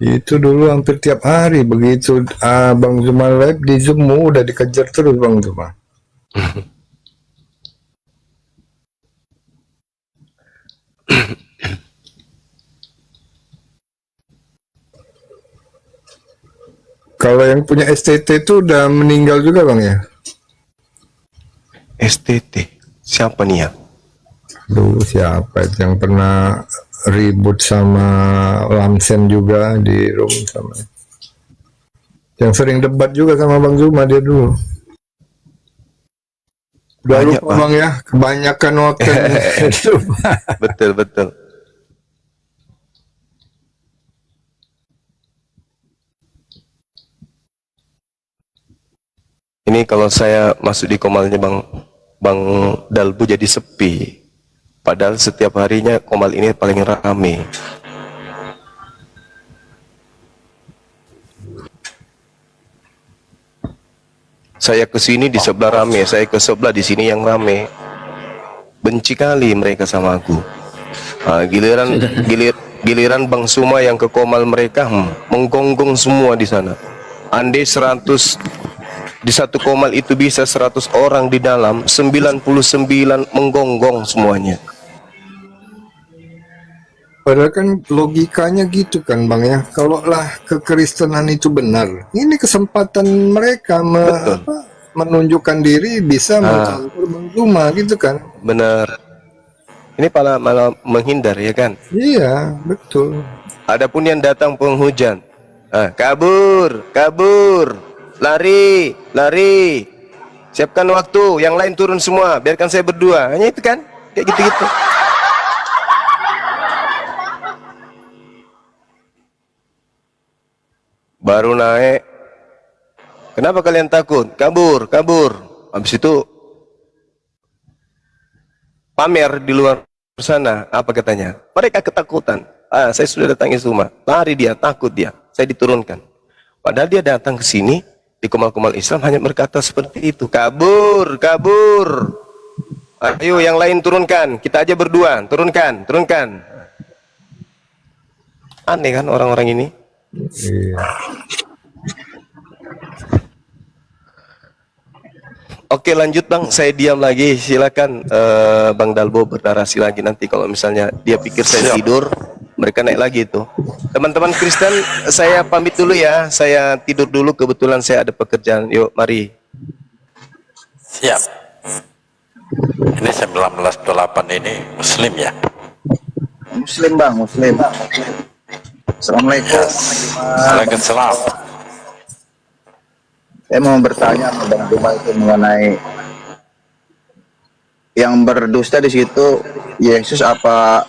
Itu dulu hampir tiap hari begitu Bang Zuma live di Zoom udah dikejar terus Bang Zuma. Kalau yang punya STT itu udah meninggal juga bang ya? STT siapa nih ya? Dulu siapa yang pernah ribut sama Lamsen juga di room sama, yang sering debat juga sama Bang Zuma dia dulu. Udah Banyak, lupa bang ya, kebanyakan waktu. Betul betul. Ini kalau saya masuk di komalnya Bang Dalbu jadi sepi. Padahal setiap harinya komal ini paling rame. Saya ke sini di sebelah rame, saya ke sebelah di sini yang rame. Benci kali mereka sama aku. Giliran Bang Suma yang ke komal mereka menggonggong semua di sana. Andai 100 di satu komal itu bisa 100 orang di dalam, 99 menggonggong semuanya. Padahal kan logikanya gitu kan bang ya, kalau lah kekristenan itu benar, ini kesempatan mereka menunjukkan diri bisa mencampur Bang Zuma gitu kan. Benar. Ini malah menghindar ya kan? Iya betul. Adapun yang datang penghujan, kabur, lari, siapkan waktu, yang lain turun semua, biarkan saya berdua. Hanya itu kan, kayak gitu-gitu. Baru naik, kenapa kalian takut? Kabur. Habis itu pamer di luar sana. Apa katanya? Mereka ketakutan. Saya sudah datangi Zuma, lari dia, takut dia, saya diturunkan. Padahal dia datang ke sini di komal-komal Islam hanya berkata seperti itu, kabur. Ayo yang lain turunkan, kita aja berdua, turunkan. Aneh kan orang-orang ini? Iya. Oke lanjut bang, saya diam lagi. Silakan Bang Dalbo bernarasi lagi nanti kalau misalnya dia pikir saya tidur, mereka naik lagi itu. Teman-teman Kristen, saya pamit dulu ya. Saya tidur dulu, kebetulan saya ada pekerjaan. Yuk, mari. Siap. Ini 1928 ini Muslim ya? Muslim bang, Muslim. Assalamualaikum. Waalaikumsalam. Saya mau bertanya sama Bang Zuma itu mengenai yang berdusta di situ Yesus apa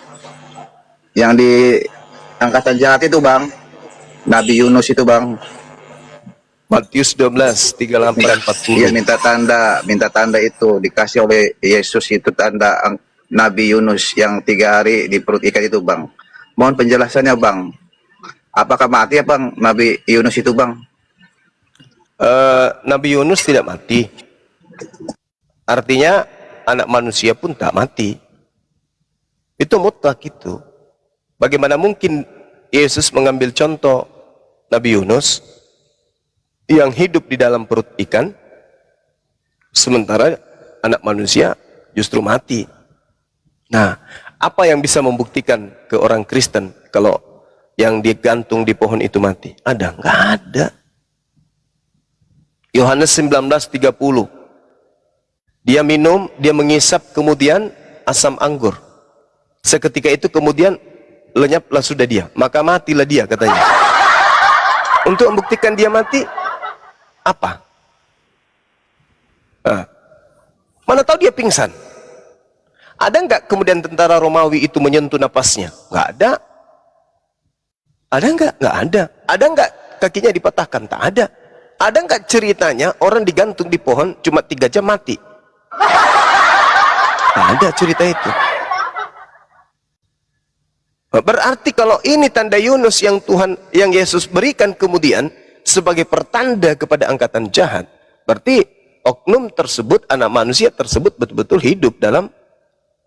yang di angkatan jahat itu bang, Nabi Yunus itu bang. Matius 12, 38, 40. Iya, minta tanda itu dikasih oleh Yesus itu tanda Nabi Yunus yang 3 hari di perut ikan itu bang. Mohon penjelasannya bang. Apakah mati ya bang Nabi Yunus itu bang? Nabi Yunus tidak mati. Artinya anak manusia pun tak mati. Itu mutlak itu. Bagaimana mungkin Yesus mengambil contoh Nabi Yunus yang hidup di dalam perut ikan, sementara anak manusia justru mati. Nah, apa yang bisa membuktikan ke orang Kristen kalau yang digantung di pohon itu mati? Ada? Nggak ada. Yohanes 19:30. Dia minum, dia mengisap, kemudian asam anggur. Seketika itu kemudian lenyaplah sudah dia, maka matilah dia katanya. Untuk membuktikan dia mati, apa? Mana tahu dia pingsan. Ada nggak kemudian tentara Romawi itu menyentuh napasnya? Nggak ada. Ada nggak? Nggak ada. Ada nggak kakinya dipatahkan? Tak ada. Ada nggak ceritanya orang digantung di pohon cuma 3 jam mati? Tak ada cerita itu. Berarti kalau ini tanda Yunus yang Yesus berikan kemudian sebagai pertanda kepada angkatan jahat, berarti oknum tersebut, anak manusia tersebut betul-betul hidup dalam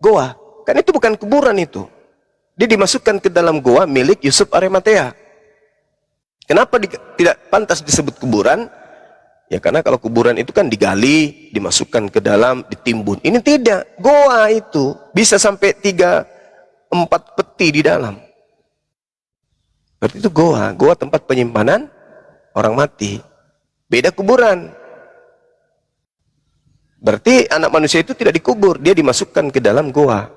goa. Kan itu bukan kuburan itu. Dia dimasukkan ke dalam goa milik Yusuf Arimatea. Kenapa tidak pantas disebut kuburan? Ya karena kalau kuburan itu kan digali, dimasukkan ke dalam, ditimbun. Ini tidak. Goa itu bisa sampai 3 4 peti di dalam. Berarti itu goa. Goa tempat penyimpanan orang mati. Beda kuburan. Berarti anak manusia itu tidak dikubur, dia dimasukkan ke dalam goa.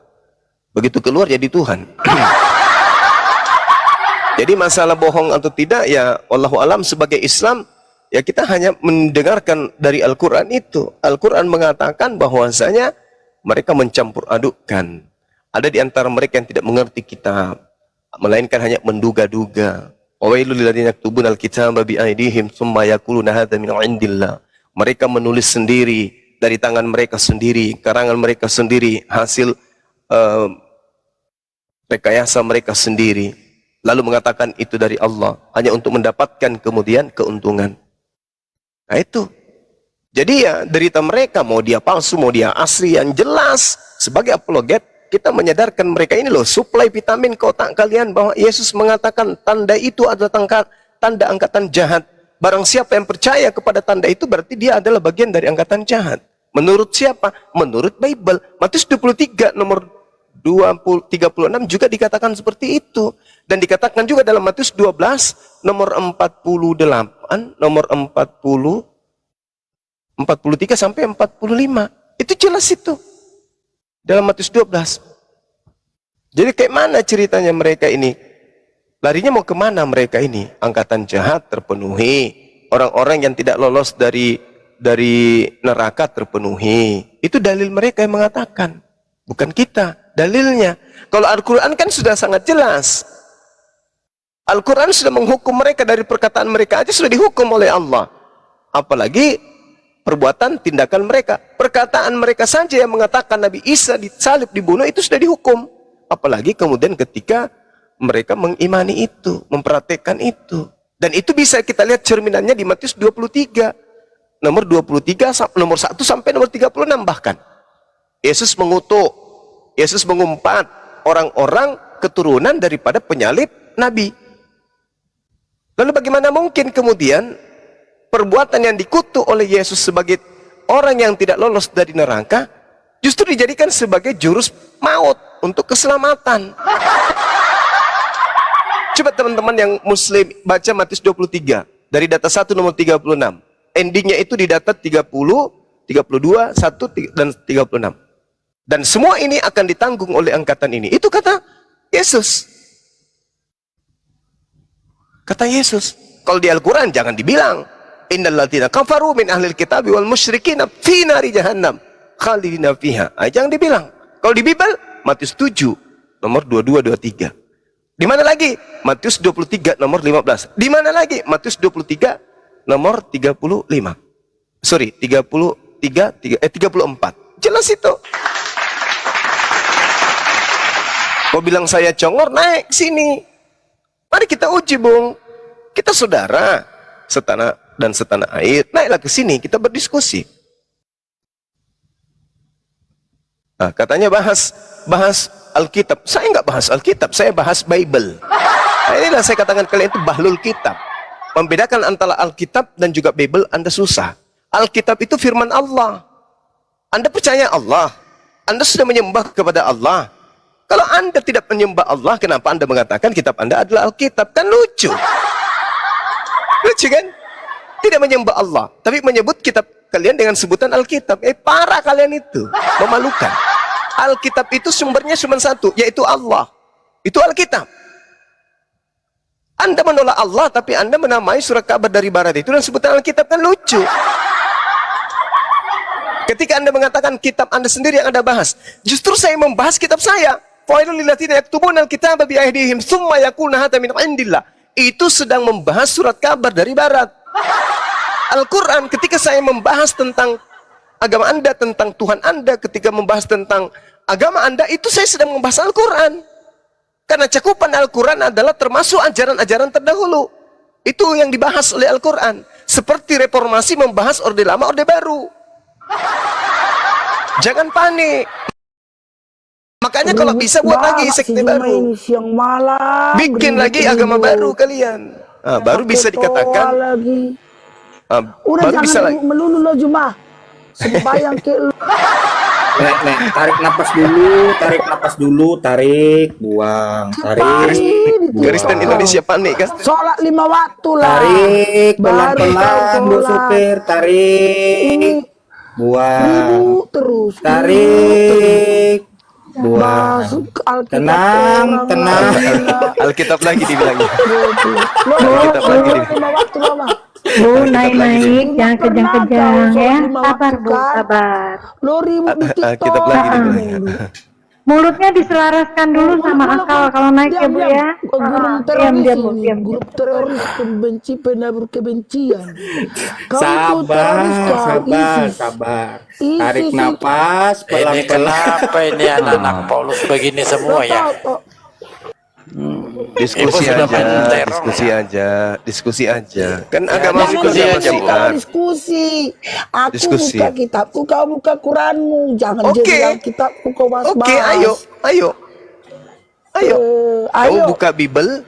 Begitu keluar jadi Tuhan. Jadi masalah bohong atau tidak ya wallahu alam, sebagai Islam ya kita hanya mendengarkan dari Al-Quran itu. Al-Quran mengatakan bahwasanya mereka mencampur adukkan. Ada di antara mereka yang tidak mengerti kitab, melainkan hanya menduga-duga. Wailul lil ladzina yaktubuna al-kitaba bi aydihim tsumma yaquluna hadza min indillah. Mereka menulis sendiri dari tangan mereka sendiri, karangan mereka sendiri, hasil rekayasa mereka sendiri, lalu mengatakan itu dari Allah, hanya untuk mendapatkan kemudian keuntungan. Nah itu. Jadi ya derita mereka, mau dia palsu, mau dia asli, yang jelas sebagai apologet kita menyadarkan mereka ini loh, suplai vitamin ke otak kalian bahwa Yesus mengatakan tanda itu adalah tanda angkatan jahat. Barang siapa yang percaya kepada tanda itu berarti dia adalah bagian dari angkatan jahat. Menurut siapa? Menurut Bible. Matius 23 nomor 36 juga dikatakan seperti itu. Dan dikatakan juga dalam Matius 12 nomor 48, nomor 43 sampai 45. Itu jelas itu. Dalam Matius 12. Jadi kayak mana ceritanya mereka ini? Larinya mau kemana mereka ini? Angkatan jahat terpenuhi, orang-orang yang tidak lolos dari neraka terpenuhi. Itu dalil mereka yang mengatakan, bukan kita. Dalilnya, kalau Al-Quran kan sudah sangat jelas. Al-Quran sudah menghukum mereka, dari perkataan mereka aja sudah dihukum oleh Allah. Apalagi perbuatan tindakan mereka. Perkataan mereka saja yang mengatakan Nabi Isa disalib, dibunuh, itu sudah dihukum. Apalagi kemudian ketika mereka mengimani itu, mempraktekkan itu. Dan itu bisa kita lihat cerminannya di Matius 23. Nomor 23, nomor 1 sampai nomor 36 bahkan. Yesus mengutuk, Yesus mengumpat orang-orang keturunan daripada penyalib Nabi. Lalu bagaimana mungkin kemudian perbuatan yang dikutuk oleh Yesus sebagai orang yang tidak lolos dari neraka justru dijadikan sebagai jurus maut untuk keselamatan? Coba teman-teman yang muslim baca Matius 23 dari data 1 nomor 36. Endingnya itu di data 30, 32, 1 dan 36. Dan semua ini akan ditanggung oleh angkatan ini. Itu kata Yesus. Kata Yesus. Kalau di Al-Quran jangan dibilang innal ladzina kafaru min ahlil kitabi wal musyrikina fi nari jahannam khalidina fiha. Jangan dibilang. Kalau di Bible Matius 7 nomor 22 23. Di mana lagi? Matius 23 nomor 15. Di mana lagi? Matius 23 nomor 35. Sorry, 34. Jelas itu. Kau bilang saya congor, naik sini. Mari kita uji, Bung. Kita saudara, setanah dan setanah air. Naiklah ke sini, kita berdiskusi. Nah, katanya bahas Alkitab. Saya nggak bahas Alkitab, saya bahas Bible. Nah, inilah saya katakan kalian itu bahlul kitab. Membedakan antara Alkitab dan juga Bible Anda susah. Alkitab itu firman Allah. Anda percaya Allah, Anda sudah menyembah kepada Allah. Kalau Anda tidak menyembah Allah, kenapa Anda mengatakan kitab Anda adalah Alkitab? Kan lucu. Lucu kan? Tidak menyembah Allah, tapi menyebut kitab kalian dengan sebutan Alkitab. Parah kalian itu. Memalukan. Alkitab itu sumbernya cuma satu, yaitu Allah. Itu Alkitab. Anda menolak Allah, tapi Anda menamai surat kabar dari barat itu dan sebutan Alkitab, kan lucu. Ketika Anda mengatakan kitab Anda sendiri yang Anda bahas, justru saya membahas kitab saya. Failul lil ladzina yaktubuna al-kitaba bi aydihim tsumma yaquluna hadza min indillah. Itu sedang membahas surat kabar dari barat. Al-Quran, ketika saya membahas tentang agama Anda, tentang Tuhan Anda, ketika membahas tentang agama Anda, itu saya sedang membahas Al-Quran. Karena cakupan Al-Quran adalah termasuk ajaran-ajaran terdahulu. Itu yang dibahas oleh Al-Quran. Seperti reformasi membahas Orde Lama, Orde Baru. Jangan panik. Makanya kalau bisa buat lagi sekte baru. Siang malam. Bikin lagi agama baru kalian. Nah, baru bisa dikatakan. Udah Baru bisa jangan lagi. melulu lo Jumah. Sembayang ke Nek, tarik napas dulu, tarik, buang, tarik. Kristen Indonesia panik kan? Sholat 5 waktu lah. Tarik, pelan-pelan, Bu supir, tarik. Buang. Terus. Tarik. Buang. Tenang. Alkitab lagi dibilangnya. Alkitab lagi. 5 waktu mama. Bu, naik, jangan kejang-kejang ya. Sabar, Bu, sabar. Lo ribut di TikTok. Alkitab lagi dibilangnya. Mulutnya diselaraskan dulu sama akal kalau naik ya, Bu ya. Grup teroris Diam, Bu, ini, diam. grup teroris pembenci penabur kebencian. Kau itu teroris, kau Sabar. ISIS Tarik itu. napas, Ini pelan-pelan. kenapa ini anak-anak Paulus begini semua ya? Diskusi Ibu sudah main terong. Diskusi aja. Kan agama Jangan diskusi jangan aja, kau bukan? diskusi. Aku Diskusi. buka kitabku, kau buka Quranmu. Jangan Oke. jadi kitabku kau bahas-bahas. Oke, ayo. Ayo. Kamu buka Bible.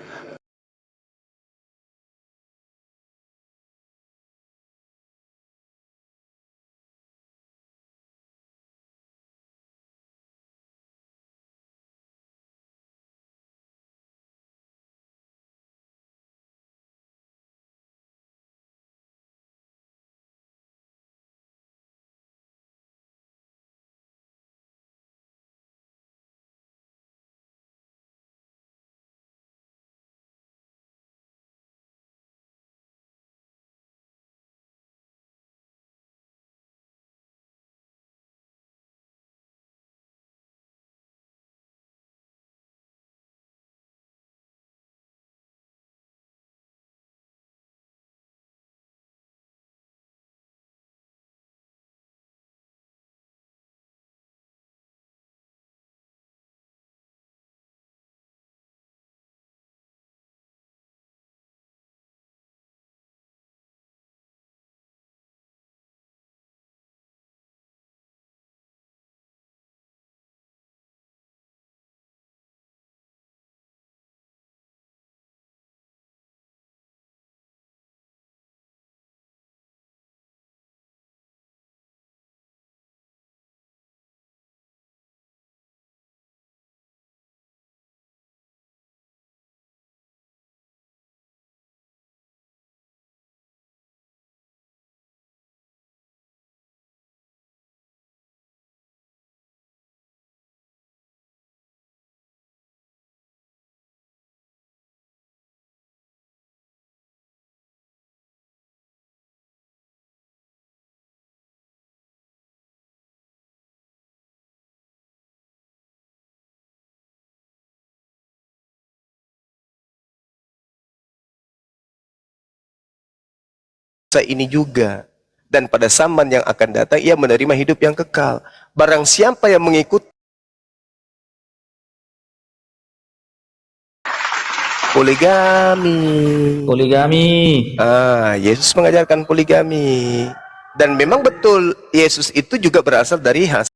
Ini juga, dan pada zaman yang akan datang ia menerima hidup yang kekal. Barang siapa yang mengikut poligami. Yesus mengajarkan poligami, dan memang betul Yesus itu juga berasal dari